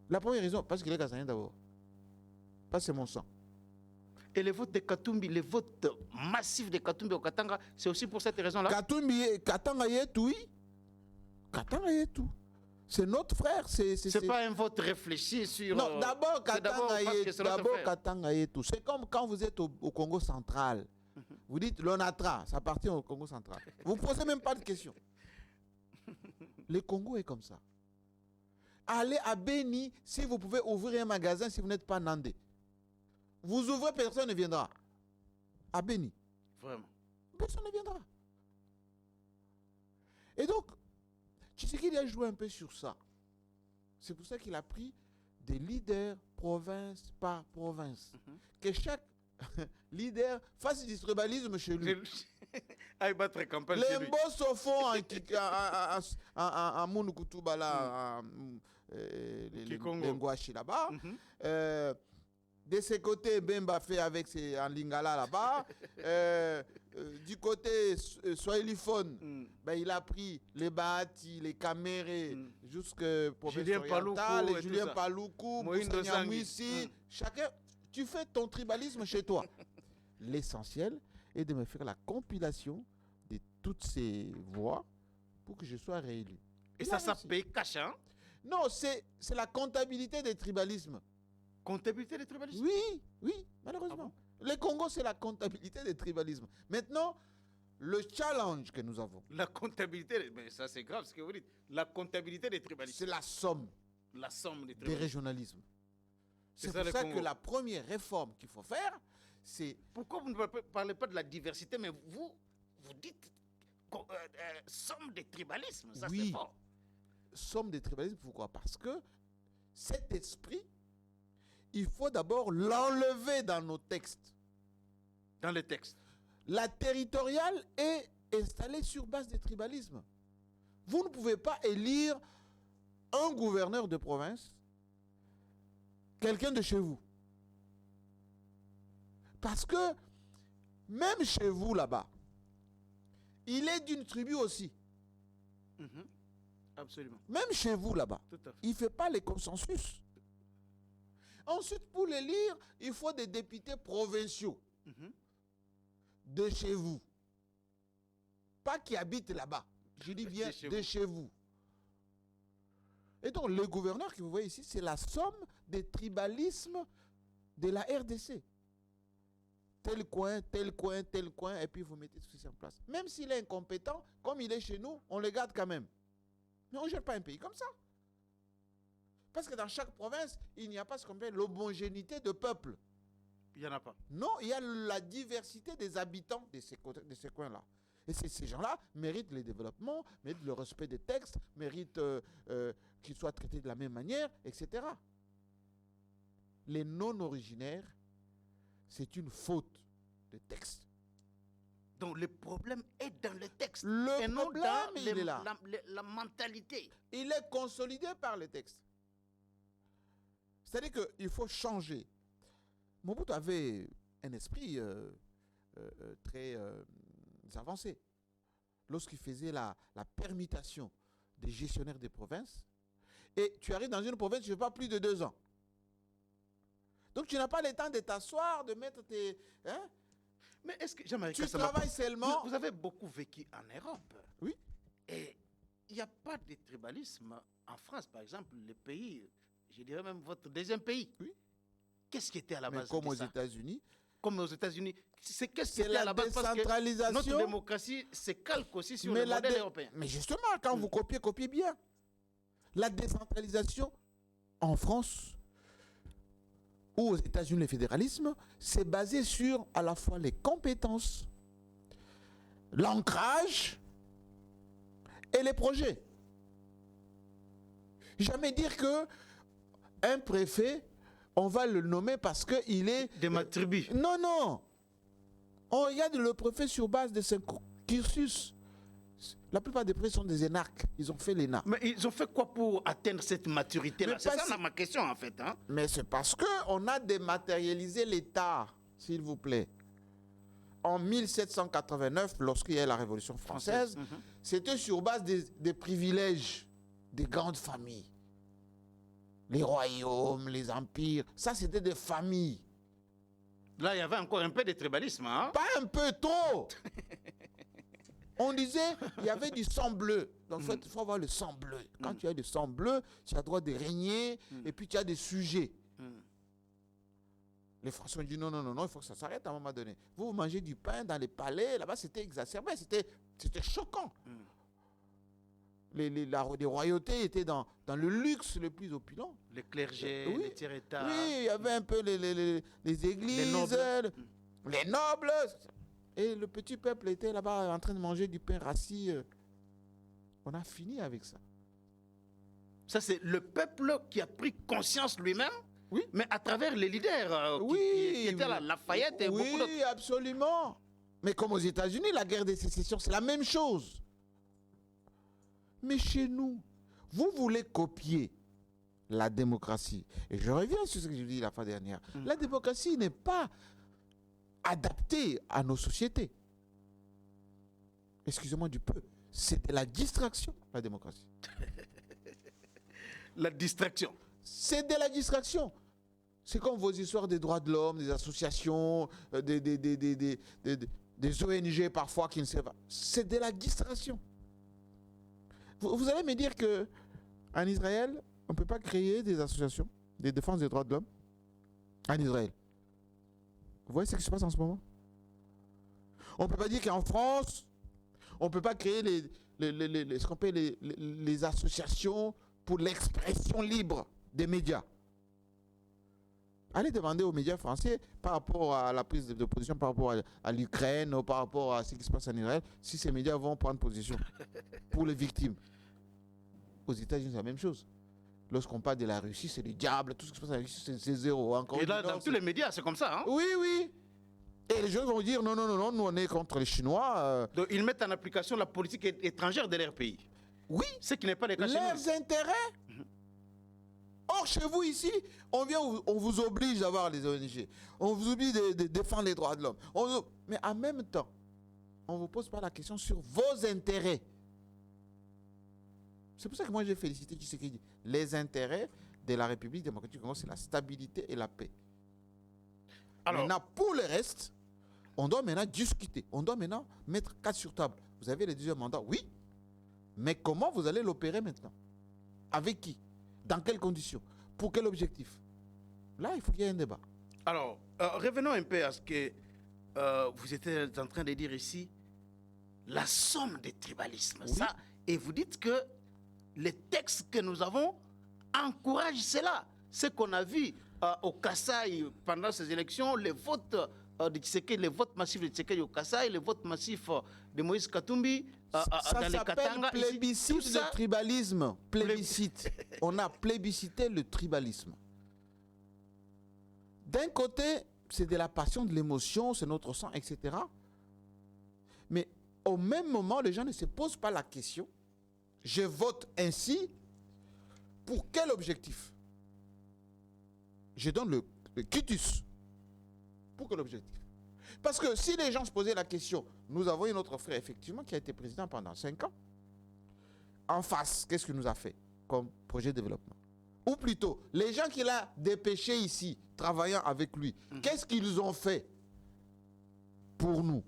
Speaker 2: La première raison, parce qu'il est Kassaïen d'abord. Parce que c'est mon sang.
Speaker 1: Et les votes de Katumbi, les votes massifs de Katumbi au Katanga, c'est aussi pour cette raison-là?
Speaker 2: Katanga y est tout, oui. Katanga y est tout. C'est notre frère.
Speaker 1: C'est pas un vote réfléchi sur...
Speaker 2: Non, d'abord Katanga y est tout. C'est comme quand vous êtes au Congo central. Vous dites l'ONATRA, ça appartient au Congo central. Vous ne posez même pas de questions. Le Congo est comme ça. Allez à Beni si vous pouvez ouvrir un magasin si vous n'êtes pas nandé. Vous ouvrez, personne ne viendra. À Beni.
Speaker 1: Vraiment.
Speaker 2: Personne ne viendra. Et donc, Tshisekedi a joué un peu sur ça. C'est pour ça qu'il a pris des leaders province par province. Que chaque leader fasse du tribalisme chez lui.
Speaker 1: Aïe, battre campagne chez
Speaker 2: Les
Speaker 1: lui.
Speaker 2: boss au fond à Mounoukoutouba là, les Ngwashi là-bas. De ce côté, Bemba fait avec ses en Lingala là-bas. Du côté Swahiliphone, ben, il a pris les Bahati, les Camérés, jusqu'à
Speaker 1: Julien Paloukou,
Speaker 2: Julien Paloukou, Moussa Mouissi. Chacun, tu fais ton tribalisme chez toi. L'essentiel est de me faire la compilation de toutes ces voix pour que je sois réélu.
Speaker 1: Et ça paye cash, hein?
Speaker 2: Non, c'est la comptabilité des tribalismes.
Speaker 1: Comptabilité des tribalismes?
Speaker 2: Oui, malheureusement. Le Congo, c'est la comptabilité des tribalismes. Maintenant, le challenge que nous avons.
Speaker 1: La comptabilité, mais ça c'est grave ce que vous dites. La comptabilité des tribalismes.
Speaker 2: C'est la somme.
Speaker 1: La somme des
Speaker 2: Des
Speaker 1: tribalismes.
Speaker 2: régionalismes. C'est
Speaker 1: ça,
Speaker 2: pour ça
Speaker 1: Congo.
Speaker 2: que la première réforme qu'il faut faire, c'est...
Speaker 1: Pourquoi vous ne parlez pas de la diversité, mais vous dites somme des tribalismes? Ça c'est fort.
Speaker 2: Somme des tribalismes, pourquoi? Parce que cet esprit, il faut d'abord l'enlever dans nos textes.
Speaker 1: Dans les textes.
Speaker 2: La territoriale est installée sur base des tribalismes. Vous ne pouvez pas élire un gouverneur de province, quelqu'un de chez vous. Parce que même chez vous là-bas, il est d'une tribu aussi.
Speaker 1: Absolument.
Speaker 2: Même chez vous là-bas, il ne fait pas les consensus. Ensuite, pour l'élire, il faut des députés provinciaux de chez vous. Pas qui habitent là-bas. Je dis bien de chez vous. Et donc, le gouverneur que vous voyez ici, c'est la somme des tribalismes de la RDC. Tel coin, tel coin, tel coin, et puis vous mettez tout ça en place. Même s'il est incompétent, comme il est chez nous, on le garde quand même. Mais on ne gère pas un pays comme ça. Parce que dans chaque province, il n'y a pas ce qu'on appelle l'homogénéité de peuple.
Speaker 1: Il n'y en a pas.
Speaker 2: Non, il y a la diversité des habitants de ces coins-là. Et ces gens-là méritent le développement, méritent le respect des textes, méritent qu'ils soient traités de la même manière, etc. Les non-originaires, c'est une faute de texte.
Speaker 1: Donc le problème est dans le texte.
Speaker 2: Le
Speaker 1: et non
Speaker 2: problème,
Speaker 1: dans
Speaker 2: il est là.
Speaker 1: La mentalité.
Speaker 2: Il est consolidé par le texte. C'est-à-dire qu'il faut changer. Mobutu avait un esprit très avancé. Lorsqu'il faisait la permutation des gestionnaires des provinces, et tu arrives dans une province, tu ne fais pas plus de 2 ans. Donc tu n'as pas le temps de t'asseoir, de mettre tes... Hein?
Speaker 1: Mais est-ce que Jean-Marie
Speaker 2: tu travailles seulement...
Speaker 1: Vous avez beaucoup vécu en Europe.
Speaker 2: Oui.
Speaker 1: Et il n'y a pas de tribalisme en France, par exemple, le pays, je dirais même votre deuxième pays.
Speaker 2: Oui.
Speaker 1: Qu'est-ce qui était à la base
Speaker 2: comme
Speaker 1: de
Speaker 2: aux
Speaker 1: ça?
Speaker 2: États-Unis.
Speaker 1: Comme aux États-Unis. Qu'est-ce qui était à la base? Parce que notre démocratie se calque aussi sur le modèle européen.
Speaker 2: Mais justement, quand vous copiez bien. La décentralisation en France ou aux États-Unis, le fédéralisme, c'est basé sur à la fois les compétences, l'ancrage et les projets. Jamais dire que un préfet, on va le nommer parce qu'il est...
Speaker 1: De ma tribu.
Speaker 2: Non. On regarde le préfet sur base de son cursus. La plupart des préfets sont des énarques. Ils ont fait l'ENA.
Speaker 1: Mais ils ont fait quoi pour atteindre cette maturité-là? C'est ça ma question en fait. Hein?
Speaker 2: Mais c'est parce qu'on a dématérialisé l'État, s'il vous plaît. En 1789, lorsqu'il y a la Révolution française, c'était sur base des privilèges des grandes familles. Les royaumes, les empires, ça c'était des familles.
Speaker 1: Là, il y avait encore un peu de tribalisme. Hein?
Speaker 2: Pas un peu, trop. On disait, il y avait du sang bleu. Donc, il faut avoir le sang bleu. Quand tu as du sang bleu, tu as le droit de régner et puis tu as des sujets. Les Français ont dit non, il faut que ça s'arrête à un moment donné. Vous mangez du pain dans les palais, là-bas c'était exacerbé, c'était choquant. les royautés étaient dans le luxe le plus opulent.
Speaker 1: Les clergés,
Speaker 2: Oui.
Speaker 1: les tiers-états.
Speaker 2: Oui, il y avait un peu les églises, les nobles. Et le petit peuple était là-bas en train de manger du pain rassis. On a fini avec ça.
Speaker 1: Ça, c'est le peuple qui a pris conscience lui-même,
Speaker 2: Oui.
Speaker 1: mais à travers les leaders qui étaient là, Lafayette et beaucoup d'autres.
Speaker 2: Oui, absolument. Mais comme aux États-Unis, la guerre de sécession, c'est la même chose. Mais chez nous, vous voulez copier la démocratie. Et je reviens sur ce que je dis la fois dernière. La démocratie n'est pas adaptée à nos sociétés. Excusez-moi du peu. C'est de la distraction, la démocratie.
Speaker 1: La distraction.
Speaker 2: C'est de la distraction. C'est comme vos histoires des droits de l'homme, des associations, des ONG parfois qui ne servent pas. C'est de la distraction. Vous allez me dire qu'en Israël, on ne peut pas créer des associations de défense des droits de l'homme en Israël. Vous voyez ce qui se passe en ce moment? On ne peut pas dire qu'en France, on ne peut pas créer ce qu'on appelle les associations pour l'expression libre des médias. Allez demander aux médias français par rapport à la prise de position, par rapport à l'Ukraine, ou par rapport à ce qui se passe en Israël, si ces médias vont prendre position pour les victimes. Aux États-Unis, c'est la même chose. Lorsqu'on parle de la Russie, c'est le diable, tout ce qui se passe en Russie, c'est zéro. Encore
Speaker 1: Et là, dans tous les médias, c'est comme ça. Hein?
Speaker 2: Oui, oui. Et les gens vont dire non, nous on est contre les Chinois.
Speaker 1: Donc, ils mettent en application la politique étrangère de leur pays.
Speaker 2: Oui.
Speaker 1: Ce qui n'est pas le cas chez nous.
Speaker 2: Leurs intérêts. Or, chez vous ici, on vous oblige d'avoir les ONG. On vous oblige de défendre les droits de l'homme. Mais en même temps, on ne vous pose pas la question sur vos intérêts. C'est pour ça que moi j'ai félicité Tshisekedi. Les intérêts de la République démocratique du Congo, c'est la stabilité et la paix. Alors, maintenant, pour le reste, on doit maintenant discuter. On doit maintenant mettre carte sur table. Vous avez le deuxième mandat, oui. Mais comment vous allez l'opérer maintenant? Avec qui? Dans quelles conditions? Pour quel objectif? Là, il faut qu'il y ait un débat.
Speaker 1: Alors, revenons un peu à ce que vous étiez en train de dire ici. La somme des tribalismes. Oui. Ça, et vous dites que les textes que nous avons encouragent cela. Ce qu'on a vu au Kasaï pendant ces élections, les votes de Tshisekedi, les votes massifs de Tshisekedi au Kasaï, les votes massifs de Moïse Katumbi
Speaker 2: ça
Speaker 1: dans les Katanga.
Speaker 2: Plébiscite ici, le tribalisme. Plébiscite. On a plébiscité le tribalisme. D'un côté, c'est de la passion, de l'émotion, c'est notre sang, etc. Mais au même moment, les gens ne se posent pas la question. Je vote ainsi pour quel objectif? Je donne le quitus. Pour quel objectif? Parce que si les gens se posaient la question, nous avons eu notre frère, effectivement, qui a été président pendant 5 ans. En face, qu'est-ce qu'il nous a fait comme projet de développement? Ou plutôt, les gens qu'il a dépêchés ici, travaillant avec lui, qu'est-ce qu'ils ont fait pour nous?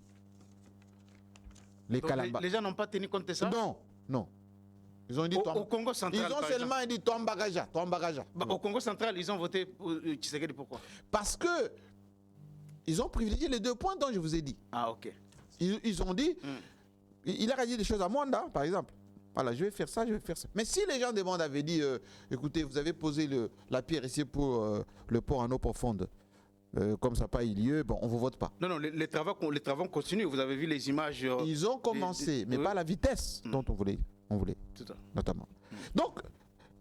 Speaker 2: Les Kalamba.
Speaker 1: Les gens n'ont pas tenu compte de ça?
Speaker 2: Non, non. Ils ont dit
Speaker 1: au Congo central.
Speaker 2: Ils ont seulement dit Tombagaja.
Speaker 1: Au Congo central, ils ont voté pour Tshisekedi. Pourquoi?
Speaker 2: Parce que ils ont privilégié les 2 points dont je vous ai dit.
Speaker 1: Ah, ok.
Speaker 2: Ils ont dit, il a dit des choses à Mwanda, par exemple. Voilà, je vais faire ça, je vais faire ça. Mais si les gens de Mwanda avaient dit, écoutez, vous avez posé la pierre ici pour le port en eau profonde, comme ça n'a pas eu lieu, bon, on ne vous vote pas.
Speaker 1: Non, les travaux continuent. Vous avez vu les images.
Speaker 2: Ils ont commencé, mais pas à la vitesse dont on voulait. Tout ça. Notamment. Donc,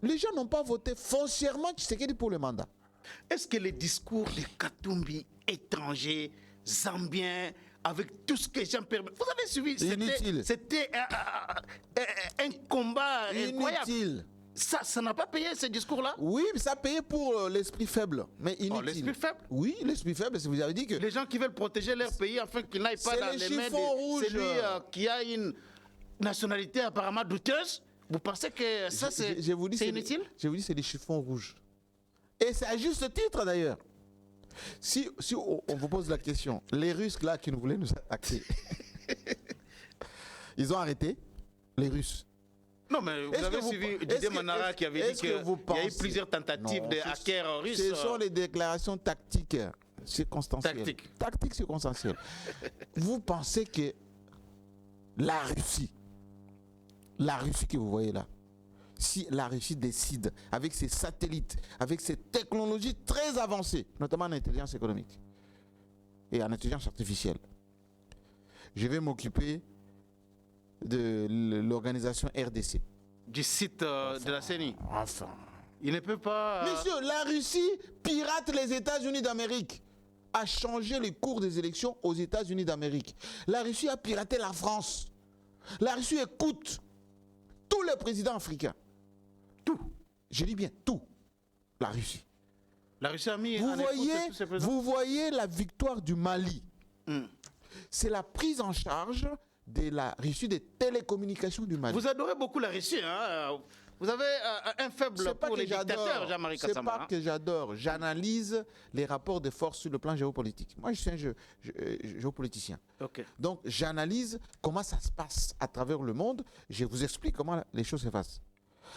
Speaker 2: les gens n'ont pas voté foncièrement Tshisekedi pour le mandat.
Speaker 1: Est-ce que les discours de Katumbi, étrangers, zambiens, avec tout ce que j'en permets, vous avez suivi, c'était un combat incroyable.
Speaker 2: Inutile.
Speaker 1: Ça n'a pas payé ce discours-là?
Speaker 2: Oui, mais ça a payé pour l'esprit faible, mais inutile.
Speaker 1: L'esprit faible?
Speaker 2: Oui, l'esprit faible, vous avez dit que...
Speaker 1: Les gens qui veulent protéger leur pays afin qu'ils n'aillent pas dans les mains de celui qui a une nationalité apparemment douteuse. Vous pensez que ça, c'est inutile?
Speaker 2: Je vous dis, c'est des chiffons rouges. Et c'est à juste titre, d'ailleurs. Si on vous pose la question, les Russes, là, qui nous voulaient nous attaquer, ils ont arrêté, les Russes.
Speaker 1: Non, mais vous avez suivi Didier Manara qui avait dit qu'il y a eu plusieurs tentatives de hackers russes.
Speaker 2: Ce sont les déclarations tactiques circonstancielles. Tactiques circonstancielles. Vous pensez que la Russie la Russie que vous voyez là, si la Russie décide, avec ses satellites, avec ses technologies très avancées, notamment en intelligence économique et en intelligence artificielle, je vais m'occuper de l'organisation RDC.
Speaker 1: Du site de la CENI.
Speaker 2: Enfin.
Speaker 1: Il ne peut pas...
Speaker 2: Monsieur, la Russie pirate les États-Unis d'Amérique, a changé le cours des élections aux États-Unis d'Amérique. La Russie a piraté la France. La Russie écoute tous les présidents africains. Tout. Je dis bien tout. La Russie.
Speaker 1: La Russie a mis...
Speaker 2: Vous voyez la victoire du Mali. C'est la prise en charge de la Russie des télécommunications du Mali.
Speaker 1: Vous adorez beaucoup la Russie, hein? Vous avez un faible pour les dictateurs, Jean-Marie Kassamba.
Speaker 2: C'est pas que j'adore. J'analyse les rapports de force sur le plan géopolitique. Moi, je suis un géopoliticien.
Speaker 1: Okay.
Speaker 2: Donc, j'analyse comment ça se passe à travers le monde. Je vous explique comment les choses se passent.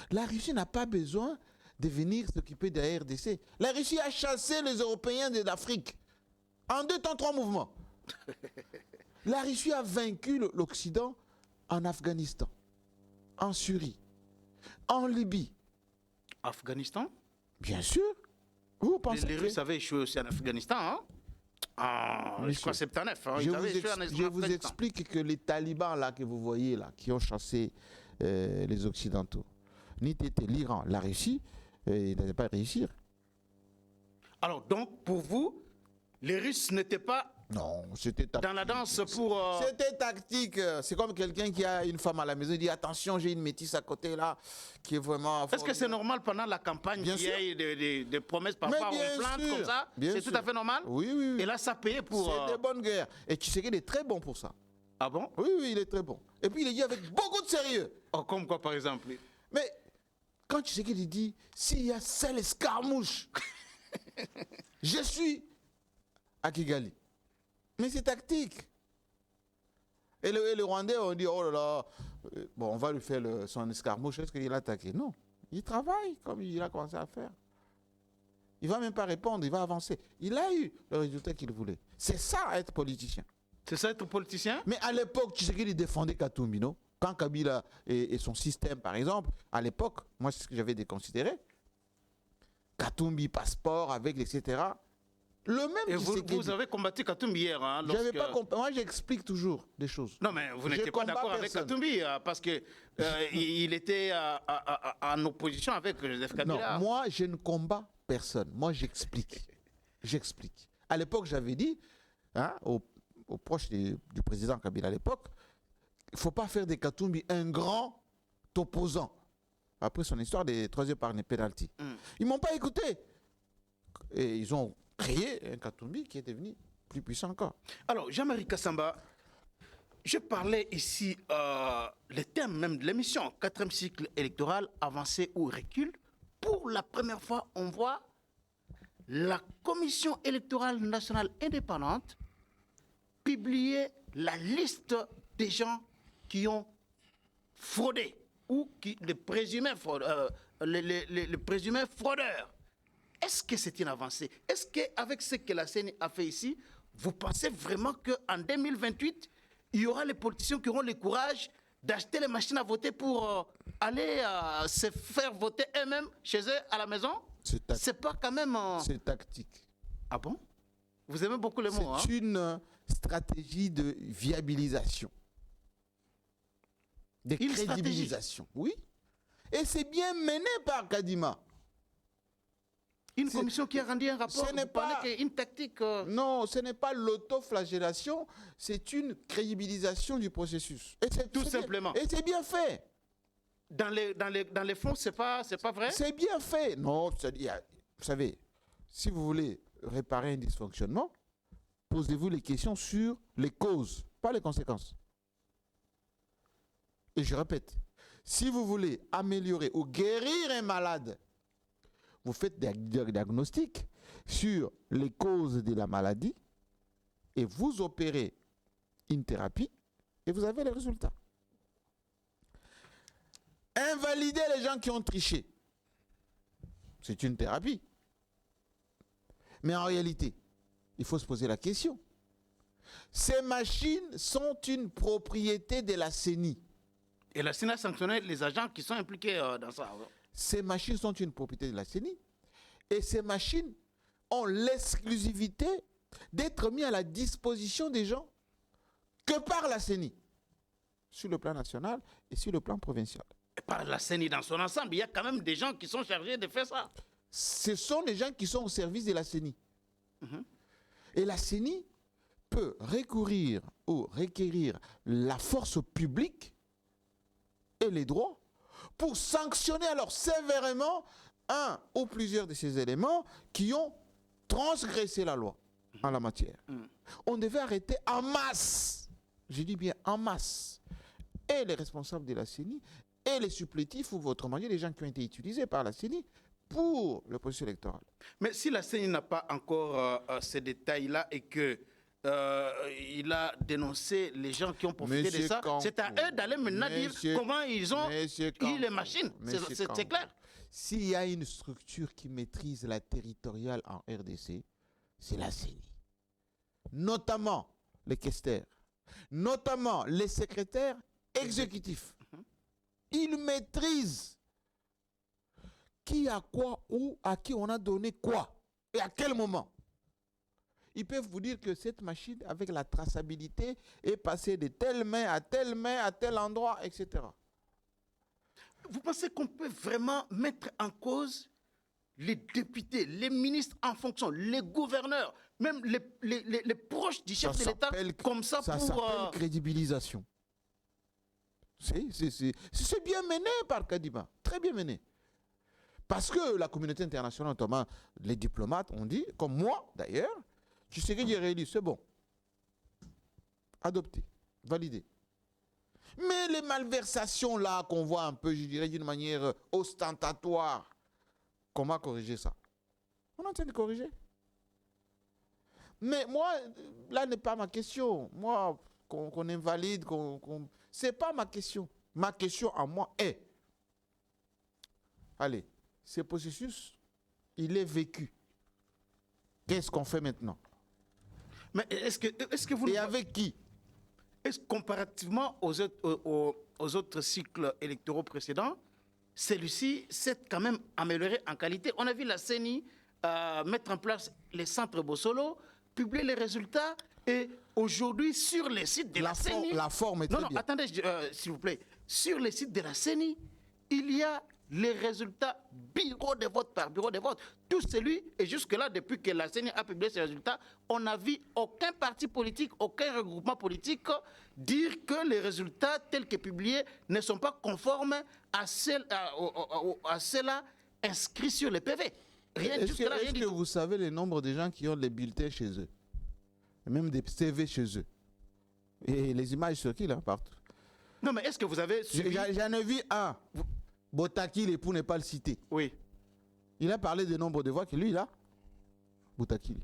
Speaker 2: La Russie n'a pas besoin de venir s'occuper de la RDC. La Russie a chassé les Européens de l'Afrique en 2 temps, 3 mouvements. La Russie a vaincu l'Occident en Afghanistan, en Syrie, en Libye.
Speaker 1: Afghanistan?
Speaker 2: Bien sûr. Vous pensez
Speaker 1: les Russes avaient échoué aussi en Afghanistan, hein? Je crois 79. Hein?
Speaker 2: Je vous explique que les talibans là que vous voyez là, qui ont chassé les Occidentaux, ni l'Iran, la Russie, ils n'allaient pas réussir.
Speaker 1: Alors donc, pour vous, les Russes n'étaient pas...
Speaker 2: Non, c'était tactique.
Speaker 1: Dans la danse pour...
Speaker 2: C'était tactique. C'est comme quelqu'un qui a une femme à la maison, il dit attention, j'ai une métisse à côté là, qui est vraiment...
Speaker 1: Est-ce que c'est normal pendant la campagne qu'il y ait des promesses parfois ronflantes comme ça? C'est tout à fait normal?
Speaker 2: Oui, oui, oui.
Speaker 1: Et là, ça payait pour...
Speaker 2: C'est des bonnes guerres. Et tu sais qu'il est très bon pour ça.
Speaker 1: Ah bon?
Speaker 2: Oui, oui, il est très bon. Et puis il est dit avec beaucoup de sérieux.
Speaker 1: Oh, comme quoi, par exemple?
Speaker 2: Mais quand tu sais qu'il dit, s'il y a seul escarmouche, je suis à Kigali. Mais c'est tactique. Et le Rwandais, on dit, oh là là, bon, on va lui faire son escarmouche, est-ce qu'il a attaqué? Non, il travaille comme il a commencé à faire. Il ne va même pas répondre, il va avancer. Il a eu le résultat qu'il voulait. C'est ça, être politicien.
Speaker 1: C'est ça, être politicien?
Speaker 2: Mais à l'époque, tu sais qu'il défendait Katumbi, non? Quand Kabila et son système, par exemple, à l'époque, moi, c'est ce que j'avais déconsidéré. Katumbi, passeport, avec, etc. Le même.
Speaker 1: Et vous avez combattu Katumbi hier. Hein,
Speaker 2: Moi, j'explique toujours des choses.
Speaker 1: Non, mais vous n'étiez pas d'accord avec Katumbi parce qu'il était en opposition avec Joseph Kabila.
Speaker 2: Non, moi, je ne combats personne. Moi, j'explique. J'explique. À l'époque, j'avais dit, hein, aux proches du président Kabila à l'époque, il ne faut pas faire de Katumbi un grand opposant. Après son histoire des troisième par pénalty. Ils ne m'ont pas écouté. Et ils ont créé un Katumbi qui est devenu plus puissant encore.
Speaker 1: Alors, Jean-Marie Kassamba, je parlais ici, le thème même de l'émission, 4e cycle électoral, avancé ou recul. Pour la première fois, on voit la Commission électorale nationale indépendante publier la liste des gens qui ont fraudé ou les présumés fraudeurs. Est-ce que c'est une avancée? Est-ce qu'avec ce que la CENI a fait ici, vous pensez vraiment qu'en 2028, il y aura les politiciens qui auront le courage d'acheter les machines à voter pour aller se faire voter eux-mêmes chez eux à la maison? C'est pas quand même...
Speaker 2: C'est tactique.
Speaker 1: Ah bon? Vous aimez beaucoup les mots, hein?
Speaker 2: C'est une stratégie de viabilisation. De crédibilisation. Oui. Et c'est bien mené par Kadima.
Speaker 1: Une commission qui a rendu un rapport,
Speaker 2: ce n'est pas
Speaker 1: une tactique...
Speaker 2: Non, ce n'est pas l'autoflagellation, c'est une crédibilisation du processus. Et
Speaker 1: tout simplement.
Speaker 2: Et c'est bien fait.
Speaker 1: Dans les fonds, c'est pas vrai?
Speaker 2: C'est bien fait. Non, vous savez, si vous voulez réparer un dysfonctionnement, posez-vous les questions sur les causes, pas les conséquences. Et je répète, si vous voulez améliorer ou guérir un malade, vous faites des diagnostics sur les causes de la maladie et vous opérez une thérapie et vous avez les résultats. Invalider les gens qui ont triché, c'est une thérapie. Mais en réalité, il faut se poser la question. Ces machines sont une propriété de la CENI.
Speaker 1: Et la CENI a sanctionné les agents qui sont impliqués dans ça.
Speaker 2: Ces machines sont une propriété de la CENI. Et ces machines ont l'exclusivité d'être mises à la disposition des gens que par la CENI, sur le plan national et sur le plan provincial.
Speaker 1: Et par la CENI dans son ensemble, il y a quand même des gens qui sont chargés de faire ça.
Speaker 2: Ce sont les gens qui sont au service de la CENI. Et la CENI peut recourir ou requérir la force publique et les droits pour sanctionner alors sévèrement un ou plusieurs de ces éléments qui ont transgressé la loi en la matière. On devait arrêter en masse, je dis bien en masse, et les responsables de la CENI et les supplétifs, ou autrement dit les gens qui ont été utilisés par la CENI pour le processus électoral.
Speaker 1: Mais si la CENI n'a pas encore ces détails-là et que il a dénoncé les gens qui ont profité de ça, c'est à eux d'aller maintenant dire comment ils ont eu les machines. C'est clair.
Speaker 2: S'il y a une structure qui maîtrise la territoriale en RDC, c'est la CENI. Notamment les questeurs, notamment les secrétaires exécutifs. Ils maîtrisent qui a quoi, où, à qui on a donné quoi et à quel moment. Ils peuvent vous dire que cette machine, avec la traçabilité, est passée de telle main, à tel endroit, etc.
Speaker 1: Vous pensez qu'on peut vraiment mettre en cause les députés, les ministres en fonction, les gouverneurs, même les proches du chef de l'État, comme ça
Speaker 2: pour... Ça s'appelle crédibilisation. C'est bien mené par Kadima, très bien mené. Parce que la communauté internationale, notamment les diplomates, ont dit, comme moi d'ailleurs, tu sais qu'il est réélu, c'est bon. Adopté, validé. Mais les malversations là qu'on voit un peu, je dirais d'une manière ostentatoire, comment corriger ça? On est en train de corriger. Mais moi, là n'est pas ma question. Moi, qu'on invalide, c'est pas ma question. Ma question à moi est, allez, ce processus, il est vécu. Qu'est-ce qu'on fait maintenant?
Speaker 1: Mais est-ce que vous...
Speaker 2: Et avec qui?
Speaker 1: Est-ce comparativement aux autres cycles électoraux précédents, celui-ci s'est quand même amélioré en qualité? On a vu la CENI mettre en place les centres Bossolo, publier les résultats, et aujourd'hui, sur les sites de la CENI...
Speaker 2: La forme est très bien.
Speaker 1: Non, attendez, s'il vous plaît. Sur les sites de la CENI, il y a les résultats bureau de vote par bureau de vote. Tout celui, et jusque-là, depuis que la CENI a publié ces résultats, on n'a vu aucun parti politique, aucun regroupement politique dire que les résultats tels que publiés ne sont pas conformes à ceux-là inscrits sur les PV. Rien jusque-là, rien du tout.
Speaker 2: Est-ce que vous savez le nombre de gens qui ont les bulletins chez eux? Et même des CV chez eux. Et les images circulent là, partout.
Speaker 1: Non, mais est-ce que vous avez suivi...
Speaker 2: J'en ai vu un. Botakili, pour ne pas le citer.
Speaker 1: Oui.
Speaker 2: Il a parlé du nombre de voix que lui, il a. Botakili.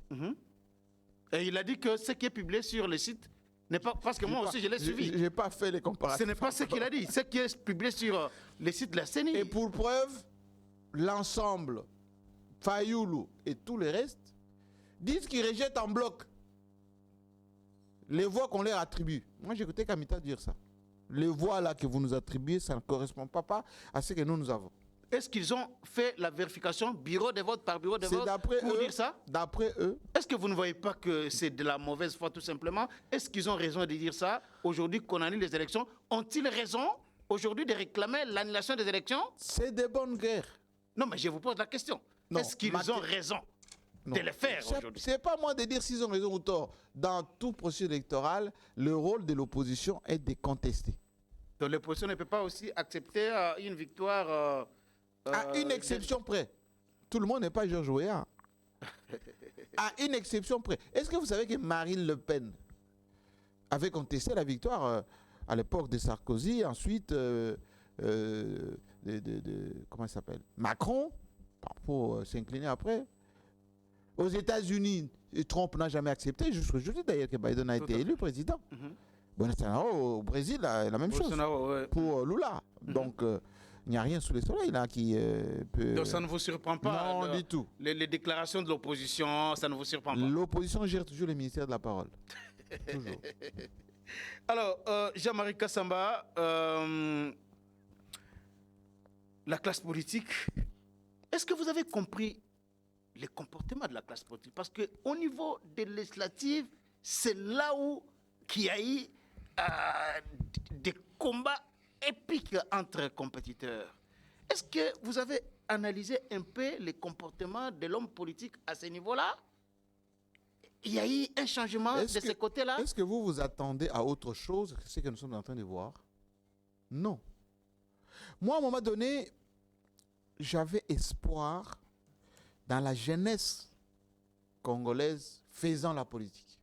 Speaker 1: Et il a dit que ce qui est publié sur le site n'est pas... Parce que moi aussi, je l'ai suivi.
Speaker 2: Je n'ai pas fait les comparatifs.
Speaker 1: Ce n'est pas ce qu'il a dit. Ce qui est publié sur les sites de la CENI.
Speaker 2: Et pour preuve, l'ensemble, Fayoulou et tout le reste, disent qu'ils rejettent en bloc les voix qu'on leur attribue. Moi, j'ai écouté Kamita dire ça. Les voix là que vous nous attribuez, ça ne correspond pas à ce que nous avons.
Speaker 1: Est-ce qu'ils ont fait la vérification bureau de vote par bureau de vote pour dire ça?
Speaker 2: D'après eux.
Speaker 1: Est-ce que vous ne voyez pas que c'est de la mauvaise foi tout simplement? Est-ce qu'ils ont raison de dire ça aujourd'hui qu'on annule les élections? Ont-ils raison aujourd'hui de réclamer l'annulation des élections?
Speaker 2: C'est de bonne guerre.
Speaker 1: Non, mais je vous pose la question. Est-ce qu'ils ont raison de le faire aujourd'hui?
Speaker 2: Ce n'est pas moi de dire s'ils ont raison ou tort. Dans tout processus électoral, le rôle de l'opposition est de contester.
Speaker 1: Donc l'opposition ne peut pas aussi accepter une victoire...
Speaker 2: à une exception près. Tout le monde n'est pas Georges Weah. À une exception près. Est-ce que vous savez que Marine Le Pen avait contesté la victoire à l'époque de Sarkozy, ensuite comment il s'appelle, Macron, pour s'incliner après. Aux États-Unis, Trump n'a jamais accepté. Je dis d'ailleurs que Biden a été élu président. Bolsonaro au Brésil, la même chose.
Speaker 1: Ouais.
Speaker 2: Pour Lula. Donc, il n'y a rien sous le soleil là qui peut...
Speaker 1: Donc ça ne vous surprend pas?
Speaker 2: Non, du tout.
Speaker 1: Les déclarations de l'opposition, ça ne vous surprend pas?
Speaker 2: L'opposition gère toujours le ministère de la parole. Toujours.
Speaker 1: Alors, Jean-Marie Kassamba, la classe politique, est-ce que vous avez compris les comportements de la classe politique? Parce qu'au niveau des législatives, c'est là où il y a eu des combats épiques entre compétiteurs. Est-ce que vous avez analysé un peu les comportements de l'homme politique à ce niveau-là? Il y a eu un changement de ce côté-là?
Speaker 2: Est-ce que vous vous attendez à autre chose que ce que nous sommes en train de voir? Non. Moi, à un moment donné, j'avais espoir dans la jeunesse congolaise faisant la politique.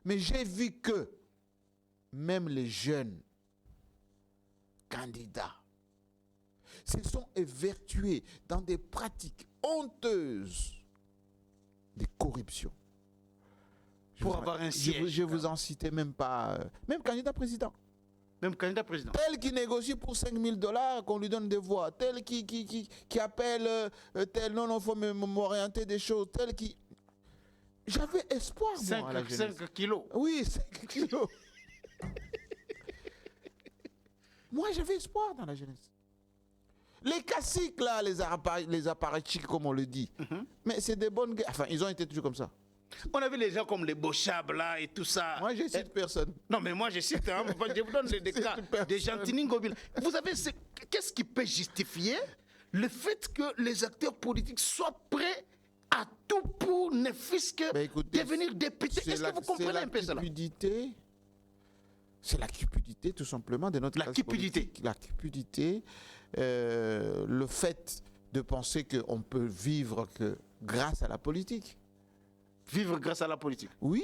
Speaker 2: Mais j'ai vu que même les jeunes candidats se sont évertués dans des pratiques honteuses de corruption.
Speaker 1: Pour avoir un siège.
Speaker 2: Je vous en citais même pas. Même candidat président.
Speaker 1: Même candidat président.
Speaker 2: Tel qui négocie pour $5,000, qu'on lui donne des voix. Tel qui appelle, tel non, il faut m'orienter des choses. Tel qui... J'avais espoir, moi, à la jeunesse.
Speaker 1: 5 kilos.
Speaker 2: Oui, 5 kilos. Moi, j'avais espoir dans la jeunesse. Les caciques, là, les apparatchiks, comme on le dit. Mais c'est des bonnes gars. Enfin, ils ont été toujours comme ça.
Speaker 1: On a vu les gens comme les Bochab, là, et tout ça.
Speaker 2: Moi, je cite personne.
Speaker 1: Non, mais moi, je cite. Hein, je vous donne des cas. Des Gentini Ngobila. Vous savez, qu'est-ce qui peut justifier le fait que les acteurs politiques soient prêts à tout pour ne fût-ce que devenir député? Est-ce que vous comprenez un peu cela?
Speaker 2: C'est la cupidité, tout simplement, de notre classe politique. La cupidité. Le fait de penser qu'on peut vivre que grâce à la politique.
Speaker 1: Vivre grâce à la politique?
Speaker 2: Oui.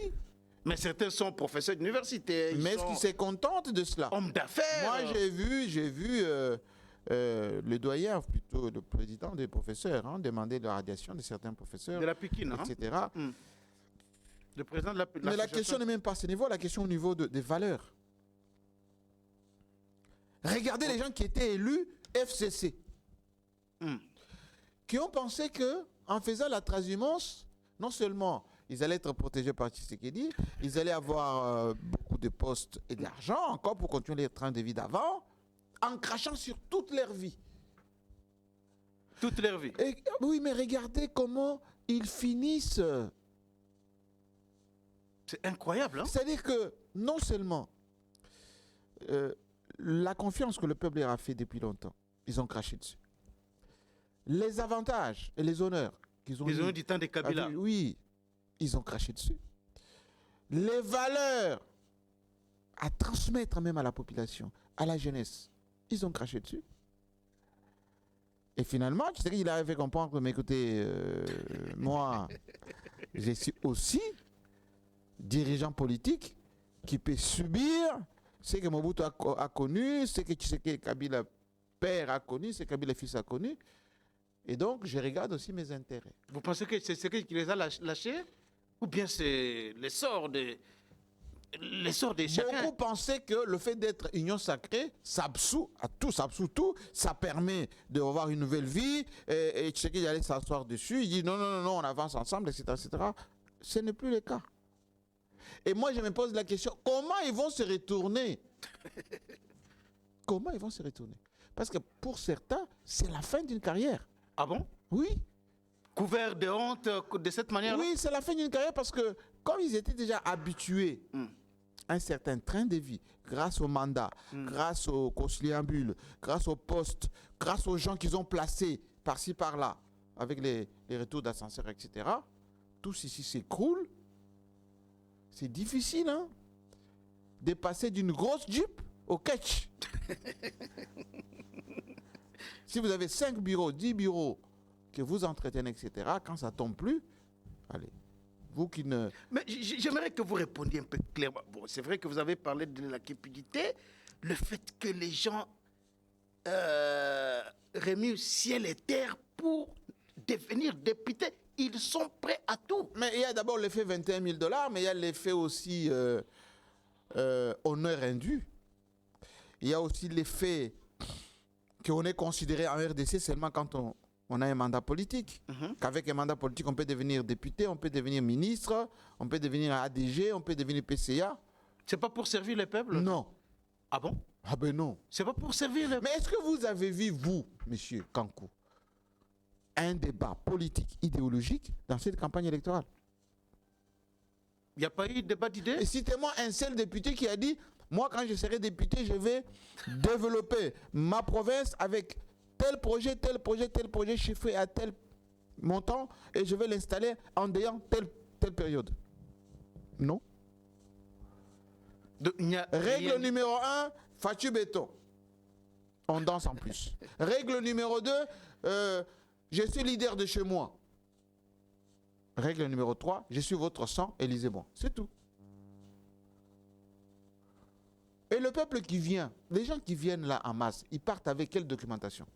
Speaker 1: Mais certains sont professeurs d'université.
Speaker 2: Mais est-ce qu'ils se contentent de cela?
Speaker 1: Hommes d'affaires.
Speaker 2: Moi, j'ai vu le doyen, plutôt le président des professeurs, demander la radiation de certains professeurs.
Speaker 1: De la Pikine,
Speaker 2: etc.
Speaker 1: Le président de la
Speaker 2: Mais la question n'est même pas à ce niveau, la question au niveau des valeurs. Regardez les gens qui étaient élus FCC, qui ont pensé qu'en faisant la transhumance, non seulement ils allaient être protégés par Tshisekedi, ils allaient avoir beaucoup de postes et de l'argent encore pour continuer les trains de vie d'avant, en crachant sur toute leur vie.
Speaker 1: Toute leur vie.
Speaker 2: Et, oui, mais regardez comment ils finissent.
Speaker 1: C'est incroyable, hein?
Speaker 2: C'est-à-dire que non seulement la confiance que le peuple leur a fait depuis longtemps, ils ont craché dessus. Les avantages et les honneurs qu'ils ont eu
Speaker 1: du temps des Kabila.
Speaker 2: Oui, ils ont craché dessus. Les valeurs à transmettre même à la population, à la jeunesse, ils ont craché dessus. Et finalement, tu sais qu'il avait fait comprendre, mais écoutez, moi, je suis aussi dirigeant politique qui peut subir ce que Mobutu a connu, ce que Kabila père a connu, ce que Kabila fils a connu. Et donc, je regarde aussi mes intérêts.
Speaker 1: Vous pensez que c'est ce qui les a lâchés? Ou bien c'est l'essor de chacun?
Speaker 2: Beaucoup pensaient que le fait d'être union sacrée, ça absout à tout, ça absout tout, ça permet d'avoir une nouvelle vie, et tu sais qu'il allait s'asseoir dessus, il dit non, on avance ensemble, etc., etc. Ce n'est plus le cas. Et moi, je me pose la question, comment ils vont se retourner? Comment ils vont se retourner? Parce que pour certains, c'est la fin d'une carrière.
Speaker 1: Ah bon?
Speaker 2: Oui.
Speaker 1: Couvert de honte de cette manière-là?
Speaker 2: Oui, c'est la fin d'une carrière parce que comme ils étaient déjà habitués à un certain train de vie, grâce au mandat, grâce aux conciliabules, grâce au poste, grâce aux gens qu'ils ont placés par-ci, par-là, avec les retours d'ascenseur, etc., tout ceci s'écroule. C'est difficile, hein, de passer d'une grosse Jeep au catch. Si vous avez 5 bureaux, 10 bureaux que vous entretenez, etc., quand ça tombe plus, allez, vous qui ne...
Speaker 1: Mais j'aimerais que vous répondiez un peu clairement. Bon, c'est vrai que vous avez parlé de la cupidité, le fait que les gens remuent ciel et terre pour devenir députés, ils sont prêts à tout.
Speaker 2: Mais il y a d'abord l'effet $21,000, mais il y a l'effet aussi honneur indu. Il y a aussi l'effet qu'on est considéré en RDC seulement quand on a un mandat politique. Qu'avec un mandat politique, on peut devenir député, on peut devenir ministre, on peut devenir ADG, on peut devenir PCA.
Speaker 1: C'est pas pour servir le peuple?
Speaker 2: Non.
Speaker 1: Ah bon?
Speaker 2: Ah ben non.
Speaker 1: C'est pas pour servir le...
Speaker 2: Mais est-ce que vous avez vu, vous, monsieur Kankou, un débat politique, idéologique dans cette campagne électorale?
Speaker 1: Il n'y a pas eu de débat d'idées?
Speaker 2: Et citez-moi un seul député qui a dit, moi quand je serai député, je vais développer ma province avec tel projet, chiffré à tel montant, et je vais l'installer en déant telle période. Non. Règle numéro 1, Fatou Béton. On danse en plus. Règle numéro 2, je suis leader de chez moi. Règle numéro 3, je suis votre sang, élisez-moi. C'est tout. Et le peuple qui vient, les gens qui viennent là en masse, ils partent avec quelle documentation?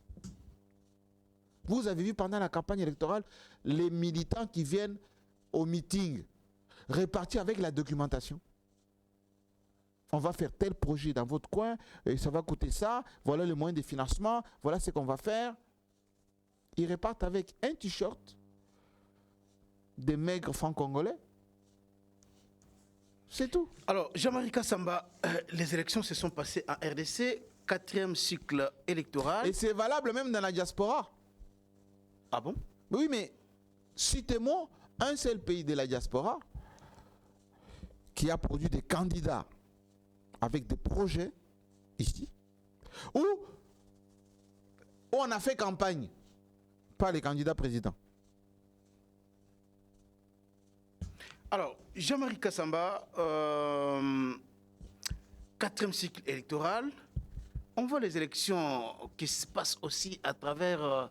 Speaker 2: Vous avez vu pendant la campagne électorale, les militants qui viennent au meeting, répartis avec la documentation. On va faire tel projet dans votre coin, et ça va coûter ça, voilà le moyen de financement, voilà ce qu'on va faire. Ils repartent avec un t-shirt, des maigres francs congolais. C'est tout.
Speaker 1: Alors, Jean-Marie Kassamba, les élections se sont passées en RDC, 4e cycle électoral.
Speaker 2: Et c'est valable même dans la diaspora.
Speaker 1: Ah bon?
Speaker 2: Oui, mais citez-moi un seul pays de la diaspora qui a produit des candidats avec des projets ici, où on a fait campagne, pas les candidats présidents.
Speaker 1: Alors, Jean-Marie Kassamba, 4e cycle électoral, on voit les élections qui se passent aussi à travers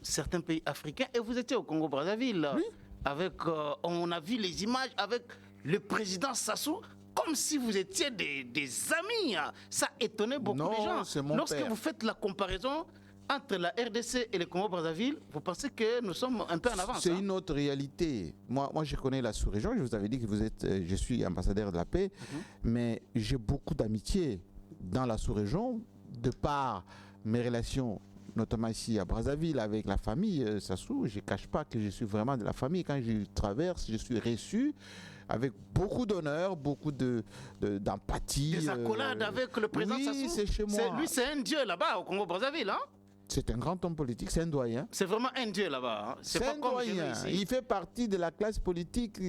Speaker 1: certains pays africains, et vous étiez au Congo-Brazzaville,
Speaker 2: oui.
Speaker 1: Avec, on a vu les images avec le président Sassou, comme si vous étiez des amis. Ça étonnait beaucoup de gens.
Speaker 2: C'est mon
Speaker 1: Lorsque
Speaker 2: père.
Speaker 1: vous faites la comparaison entre la RDC et le Congo-Brazzaville, vous pensez que nous sommes un peu en avance?
Speaker 2: C'est une autre réalité. Moi, je connais la sous-région. Je vous avais dit que je suis ambassadeur de la paix, mais j'ai beaucoup d'amitié dans la sous-région, de par mes relations, notamment ici à Brazzaville, avec la famille Sassou. Je ne cache pas que je suis vraiment de la famille. Quand je traverse, je suis reçu avec beaucoup d'honneur, beaucoup d'empathie.
Speaker 1: Des accolades avec le président
Speaker 2: oui,
Speaker 1: Sassou.
Speaker 2: c'est chez moi.
Speaker 1: Lui, c'est un dieu là-bas au Congo-Brazzaville. Hein?
Speaker 2: C'est un grand homme politique, c'est un doyen.
Speaker 1: C'est vraiment un dieu là-bas. Hein?
Speaker 2: C'est
Speaker 1: pas
Speaker 2: un
Speaker 1: comme chez nous
Speaker 2: doyen.
Speaker 1: ici.
Speaker 2: Il fait partie de la classe politique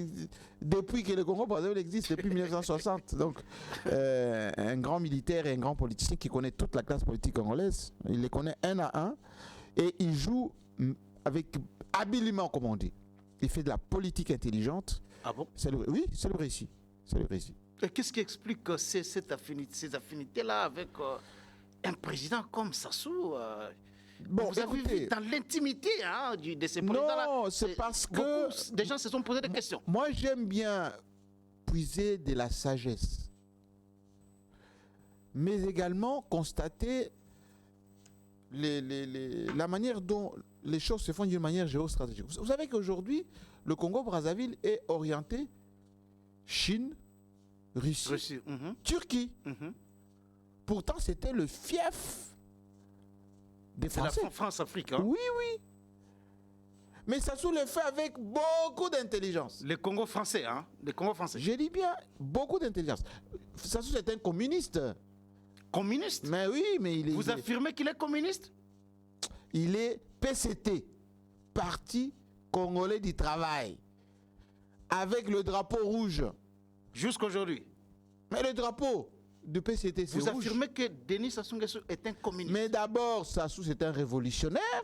Speaker 2: depuis que le Congo-Brazzaville existe, depuis 1960. Donc, un grand militaire et un grand politicien qui connaît toute la classe politique congolaise. Il les connaît un à un et il joue avec habilement, comme on dit. Il fait de la politique intelligente.
Speaker 1: Ah bon?
Speaker 2: Oui, c'est le récit. C'est le récit.
Speaker 1: Et qu'est-ce qui explique ces affinités-là avec un président comme Sassou
Speaker 2: Bon,
Speaker 1: vous avez vu dans l'intimité hein, de ces présidents-là.
Speaker 2: Non, c'est parce que
Speaker 1: des gens se sont posé des questions.
Speaker 2: Moi, j'aime bien puiser de la sagesse, mais également constater la manière dont les choses se font d'une manière géostratégique. Vous savez qu'aujourd'hui, le Congo-Brazzaville est orienté Chine, Russie. Turquie. Pourtant, c'était le fief des Français.
Speaker 1: C'est la France-Afrique. Hein?
Speaker 2: Oui, oui. Mais Sassou le fait avec beaucoup d'intelligence.
Speaker 1: Les Congo français, hein? Les Congo français.
Speaker 2: Je dis bien beaucoup d'intelligence. Sassou, c'est un communiste.
Speaker 1: Communiste?
Speaker 2: Mais oui, mais il est...
Speaker 1: Vous affirmez qu'il est communiste?
Speaker 2: Il est PCT, Parti Congolais du Travail, avec le drapeau rouge.
Speaker 1: Jusqu'aujourd'hui.
Speaker 2: Mais le drapeau du PCT, c'est rouge.
Speaker 1: Vous affirmez que Denis Sassou Nguesso est un communiste?
Speaker 2: Mais d'abord, Sassou, c'est un révolutionnaire,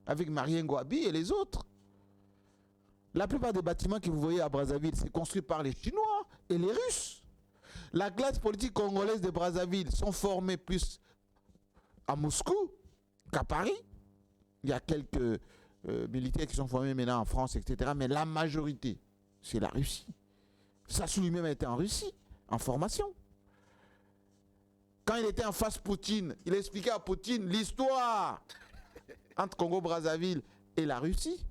Speaker 2: avec Marien Ngouabi et les autres. La plupart des bâtiments que vous voyez à Brazzaville, c'est construit par les Chinois et les Russes. La classe politique congolaise de Brazzaville sont formées plus à Moscou qu'à Paris. Il y a quelques militaires qui sont formés maintenant en France, etc. Mais la majorité, c'est la Russie. Sassou lui-même était en Russie, en formation. Quand il était en face Poutine, il expliquait à Poutine l'histoire entre Congo-Brazzaville et la Russie.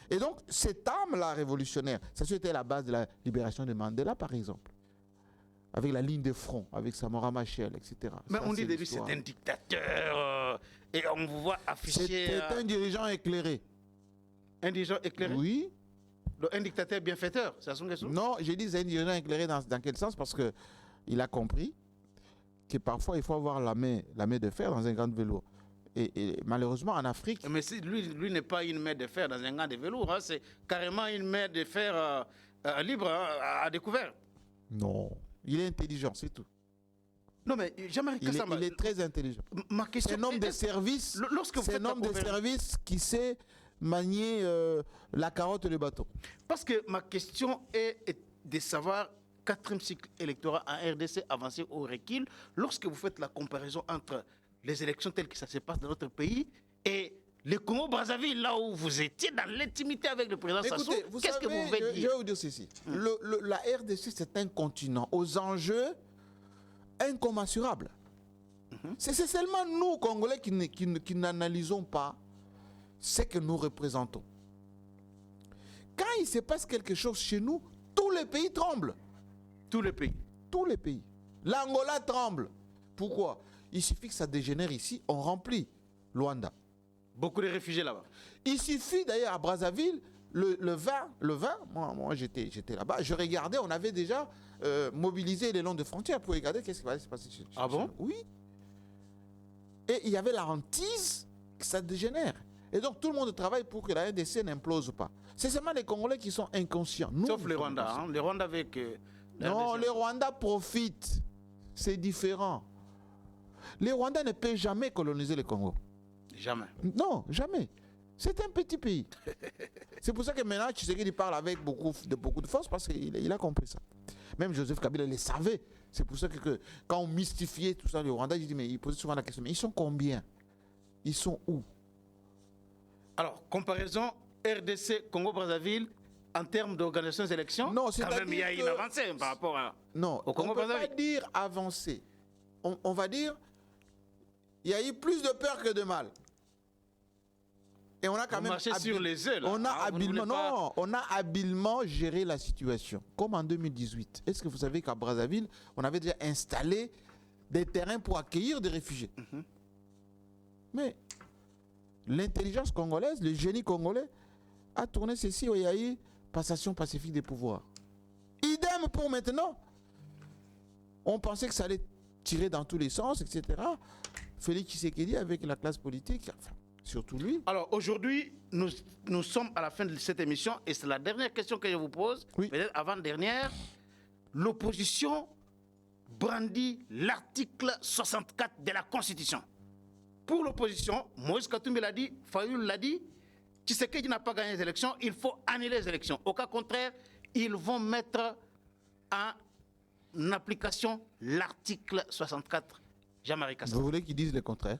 Speaker 2: Et donc, cette âme-là révolutionnaire, ça c'était la base de la libération de Mandela, par exemple. Avec la ligne de front, avec Samora Machel, etc.
Speaker 1: Mais
Speaker 2: ça,
Speaker 1: on dit de lui c'est un dictateur et on vous voit afficher...
Speaker 2: C'était un dirigeant éclairé.
Speaker 1: Un dirigeant éclairé?
Speaker 2: Oui.
Speaker 1: Donc, un dictateur bienfaiteur, c'est Sassou Nguesso?
Speaker 2: Non, j'ai dit c'est un dirigeant éclairé dans quel sens? Parce qu'il a compris que parfois il faut avoir la main de fer dans un grand velours. Et malheureusement, en Afrique...
Speaker 1: Mais lui n'est pas une main de fer dans un gant de velours, hein, c'est carrément une main de fer libre, hein, à découvert.
Speaker 2: Non, il est intelligent, c'est tout.
Speaker 1: Non, mais Jean-Marie Kassamba...
Speaker 2: Il est très intelligent.
Speaker 1: Ma question...
Speaker 2: C'est un homme de service,
Speaker 1: c'est un homme
Speaker 2: de service qui sait manier la carotte et le bâton.
Speaker 1: Parce que ma question est de savoir, 4e cycle électoral en RDC avancé au recul, lorsque vous faites la comparaison entre les élections telles que ça se passe dans notre pays et le Congo-Brazzaville, là où vous étiez dans l'intimité avec le président Sassou, qu'est-ce que vous pouvez dire?
Speaker 2: Je vais vous dire ceci. La RDC, c'est un continent aux enjeux incommensurables. C'est seulement nous, Congolais, qui n'analysons pas ce que nous représentons. Quand il se passe quelque chose chez nous, tous les pays tremblent.
Speaker 1: Tous les pays.
Speaker 2: Tous les pays. L'Angola tremble. Pourquoi? Il suffit que ça dégénère ici, on remplit Luanda.
Speaker 1: Beaucoup de réfugiés là-bas.
Speaker 2: Il suffit d'ailleurs à Brazzaville, le 20, moi j'étais là-bas, je regardais, on avait déjà mobilisé les longs de frontières pour regarder qu'est-ce qui va se passer.
Speaker 1: Ah bon?
Speaker 2: Oui. Et il y avait la hantise que ça dégénère. Et donc tout le monde travaille pour que la RDC n'implose pas. C'est seulement les Congolais qui sont inconscients. Nous,
Speaker 1: sauf les Rwandais. Hein? Les Rwandais avec...
Speaker 2: non, les Rwandais profitent. C'est différent. Les Rwandais ne peuvent jamais coloniser le Congo.
Speaker 1: Jamais.
Speaker 2: Non, jamais. C'est un petit pays. C'est pour ça que maintenant, Tshisekedi parle avec beaucoup de force parce qu'il a compris ça. Même Joseph Kabila le savait. C'est pour ça que quand on mystifiait tout ça, les Rwandais, il posait souvent la question, mais ils sont combien? Ils sont où?
Speaker 1: Alors, comparaison RDC, Congo-Brazzaville, en termes d'organisation des élections,
Speaker 2: non,
Speaker 1: quand même, il y a une avancée par rapport au Congo-Brazzaville.
Speaker 2: On ne peut pas dire avancée. On va dire, il y a eu plus de peur que de mal. Et on a quand même
Speaker 1: sur les œufs, là.
Speaker 2: On a habilement géré la situation. Comme en 2018. Est-ce que vous savez qu'à Brazzaville, on avait déjà installé des terrains pour accueillir des réfugiés? Mais l'intelligence congolaise, le génie congolais a tourné ceci où il y a eu passation pacifique des pouvoirs. Idem pour maintenant. On pensait que ça allait tirer dans tous les sens, etc. Félix Tshisekedi avec la classe politique, enfin, surtout lui.
Speaker 1: Alors aujourd'hui, nous sommes à la fin de cette émission et c'est la dernière question que je vous pose,
Speaker 2: oui.
Speaker 1: Peut-être avant-dernière. L'opposition brandit l'article 64 de la Constitution. Pour l'opposition, Moïse Katumbi l'a dit, Fayoul l'a dit, Tshisekedi n'a pas gagné les élections, il faut annuler les élections. Au cas contraire, ils vont mettre en application l'article 64. Jean-Marie Kassamba.
Speaker 2: Vous voulez qu'ils disent le contraire?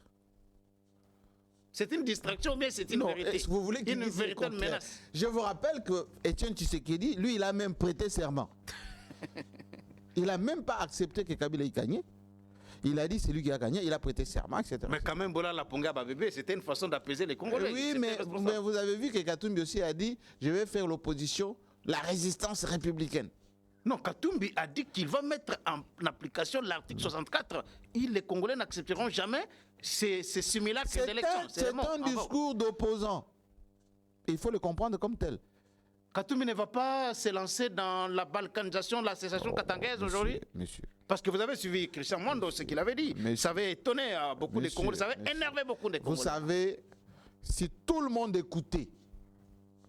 Speaker 1: C'est une distraction, mais c'est une vérité.
Speaker 2: Vous voulez qu'ils disent le contraire? Menace. Je vous rappelle que Étienne Tshisekedi, lui, il a même prêté serment. Il n'a même pas accepté que Kabila ait gagné. Il a dit c'est lui qui a gagné, il a prêté serment, etc.
Speaker 1: Mais quand même, Bola Laponga Babébé, c'était une façon d'apaiser les Congolais.
Speaker 2: Oui, mais vous avez vu que Katumbi aussi a dit je vais faire l'opposition, la résistance républicaine.
Speaker 1: Non, Katumbi a dit qu'il va mettre en application l'article 64. Les Congolais n'accepteront jamais ces simulacres d'élections.
Speaker 2: C'est un discours d'opposant. Il faut le comprendre comme tel.
Speaker 1: Katumbi ne va pas se lancer dans la balkanisation, la sécession katangaise aujourd'hui?
Speaker 2: Monsieur.
Speaker 1: Parce que vous avez suivi Christian Mondo, ce qu'il avait dit. Ça avait étonné beaucoup de Congolais, ça avait énervé beaucoup de Congolais.
Speaker 2: Vous savez, si tout le monde écoutait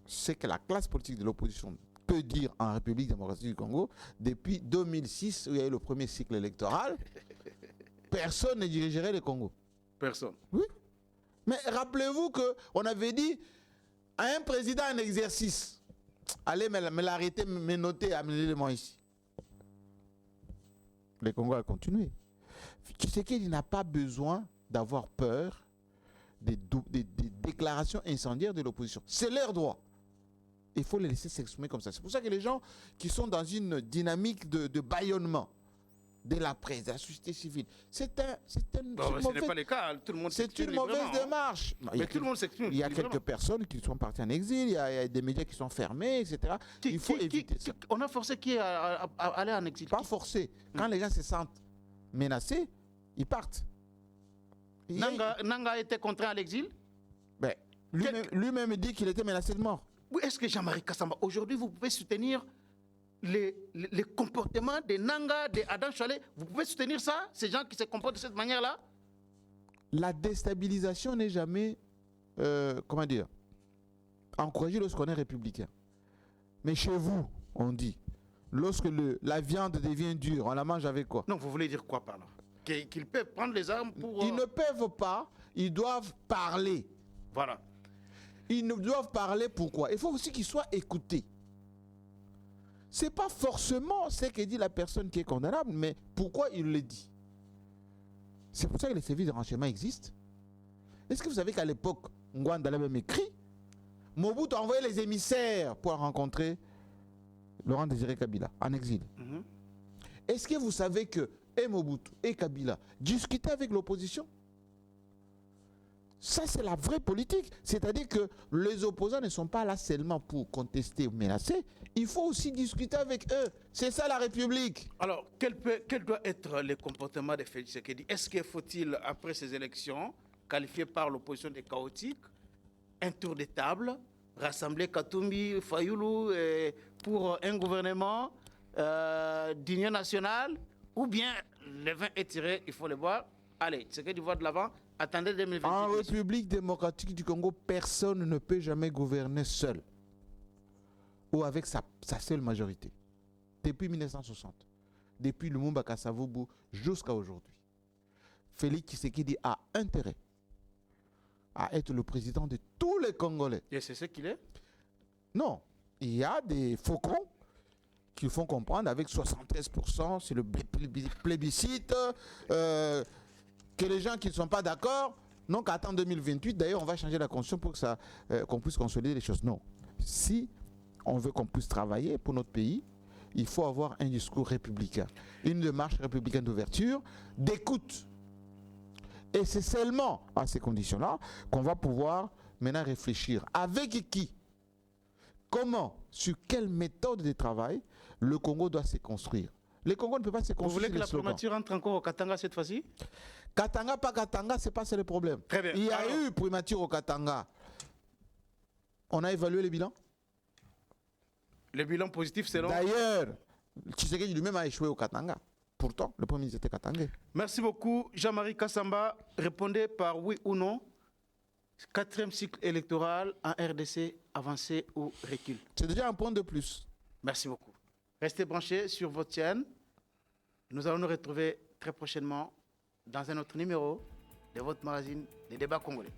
Speaker 2: ce que la classe politique de l'opposition peut dire en République démocratique du Congo, depuis 2006, où il y a eu le premier cycle électoral, personne ne dirigerait le Congo.
Speaker 1: Personne.
Speaker 2: Oui. Mais rappelez-vous qu'on avait dit à un président en exercice, allez me l'arrêter, me noter, amenez-le-moi ici. Le Congo a continué. Tshisekedi n'a pas besoin d'avoir peur des déclarations incendiaires de l'opposition. C'est leur droit. Il faut les laisser s'exprimer comme ça. C'est pour ça que les gens qui sont dans une dynamique de bâillonnement de la presse, de la société civile, c'est
Speaker 1: ce n'est pas le cas. Tout le monde
Speaker 2: c'est une mauvaise démarche.
Speaker 1: Mais tout le monde s'exprime.
Speaker 2: Il y a quelques personnes qui sont parties en exil, il y a des médias qui sont fermés, etc. Il faut éviter ça.
Speaker 1: On a forcé qui à aller en exil?
Speaker 2: Pas forcé. Quand les gens se sentent menacés, ils partent.
Speaker 1: Nanga était contraint à l'exil?
Speaker 2: Ben, lui-même dit qu'il était menacé de mort.
Speaker 1: Oui, est-ce que Jean-Marie Kassamba, aujourd'hui, vous pouvez soutenir les comportements des Nanga, des Adam Chalet, vous pouvez soutenir ça, ces gens qui se comportent de cette manière-là?
Speaker 2: La déstabilisation n'est jamais, comment dire, encouragée lorsqu'on est républicain. Mais chez vous, on dit, lorsque la viande devient dure, on la mange avec quoi?
Speaker 1: Non, vous voulez dire quoi par là? Qu'ils peuvent prendre les armes pour...
Speaker 2: Ils ne peuvent pas, ils doivent parler.
Speaker 1: Voilà.
Speaker 2: Ils ne doivent parler pourquoi? Il faut aussi qu'ils soient écoutés. Ce n'est pas forcément ce que dit la personne qui est condamnable, mais pourquoi il le dit. C'est pour ça que les services de renseignement existent. Est-ce que vous savez qu'à l'époque, Ngwanda avait même écrit, Mobutu a envoyé les émissaires pour rencontrer Laurent Désiré Kabila en exil. Est-ce que vous savez que et Mobutu et Kabila discutaient avec l'opposition? Ça, c'est la vraie politique. C'est-à-dire que les opposants ne sont pas là seulement pour contester ou menacer. Il faut aussi discuter avec eux. C'est ça la République.
Speaker 1: Alors, quel doit être le comportement de Félix Tshisekedi? Est-ce qu'il faut-il, après ces élections, qualifiées par l'opposition de chaotiques, un tour de table, rassembler Katumbi, Fayoulou pour un gouvernement d'union nationale, ou bien le vin est tiré, il faut le boire. Allez, Tshisekedi va de l'avant. Attendez 2026.
Speaker 2: En République démocratique du Congo, personne ne peut jamais gouverner seul ou avec sa seule majorité. Depuis 1960, depuis Lumumba Kasavubu jusqu'à aujourd'hui, Félix Tshisekedi a intérêt à être le président de tous les Congolais.
Speaker 1: Et c'est ce qu'il est?
Speaker 2: Non, il y a des faucons qui font comprendre avec 73%, c'est le plébiscite, que les gens qui ne sont pas d'accord, non qu'attendre 2028, d'ailleurs on va changer la constitution pour que qu'on puisse consolider les choses. Non. Si on veut qu'on puisse travailler pour notre pays, il faut avoir un discours républicain, une démarche républicaine d'ouverture, d'écoute. Et c'est seulement à ces conditions-là qu'on va pouvoir maintenant réfléchir. Avec qui? Comment? Sur quelle méthode de travail le Congo doit se construire? Le Congo ne peut pas se construire.
Speaker 1: Vous voulez que la primature entre encore au Katanga cette fois-ci?
Speaker 2: Katanga, pas Katanga, c'est pas ça le problème.
Speaker 1: Très bien.
Speaker 2: Il y a eu primature au Katanga. On a évalué les bilans?
Speaker 1: Le bilan positif selon...
Speaker 2: D'ailleurs, Tshisekedi lui-même a échoué au Katanga. Pourtant, le premier ministre était katangais.
Speaker 1: Merci beaucoup, Jean-Marie Kassamba. Répondez par oui ou non. 4e cycle électoral en RDC, avancé ou recul?
Speaker 2: C'est déjà un point de plus.
Speaker 1: Merci beaucoup. Restez branchés sur votre chaîne. Nous allons nous retrouver très prochainement dans un autre numéro de votre magazine Les Débats Congolais.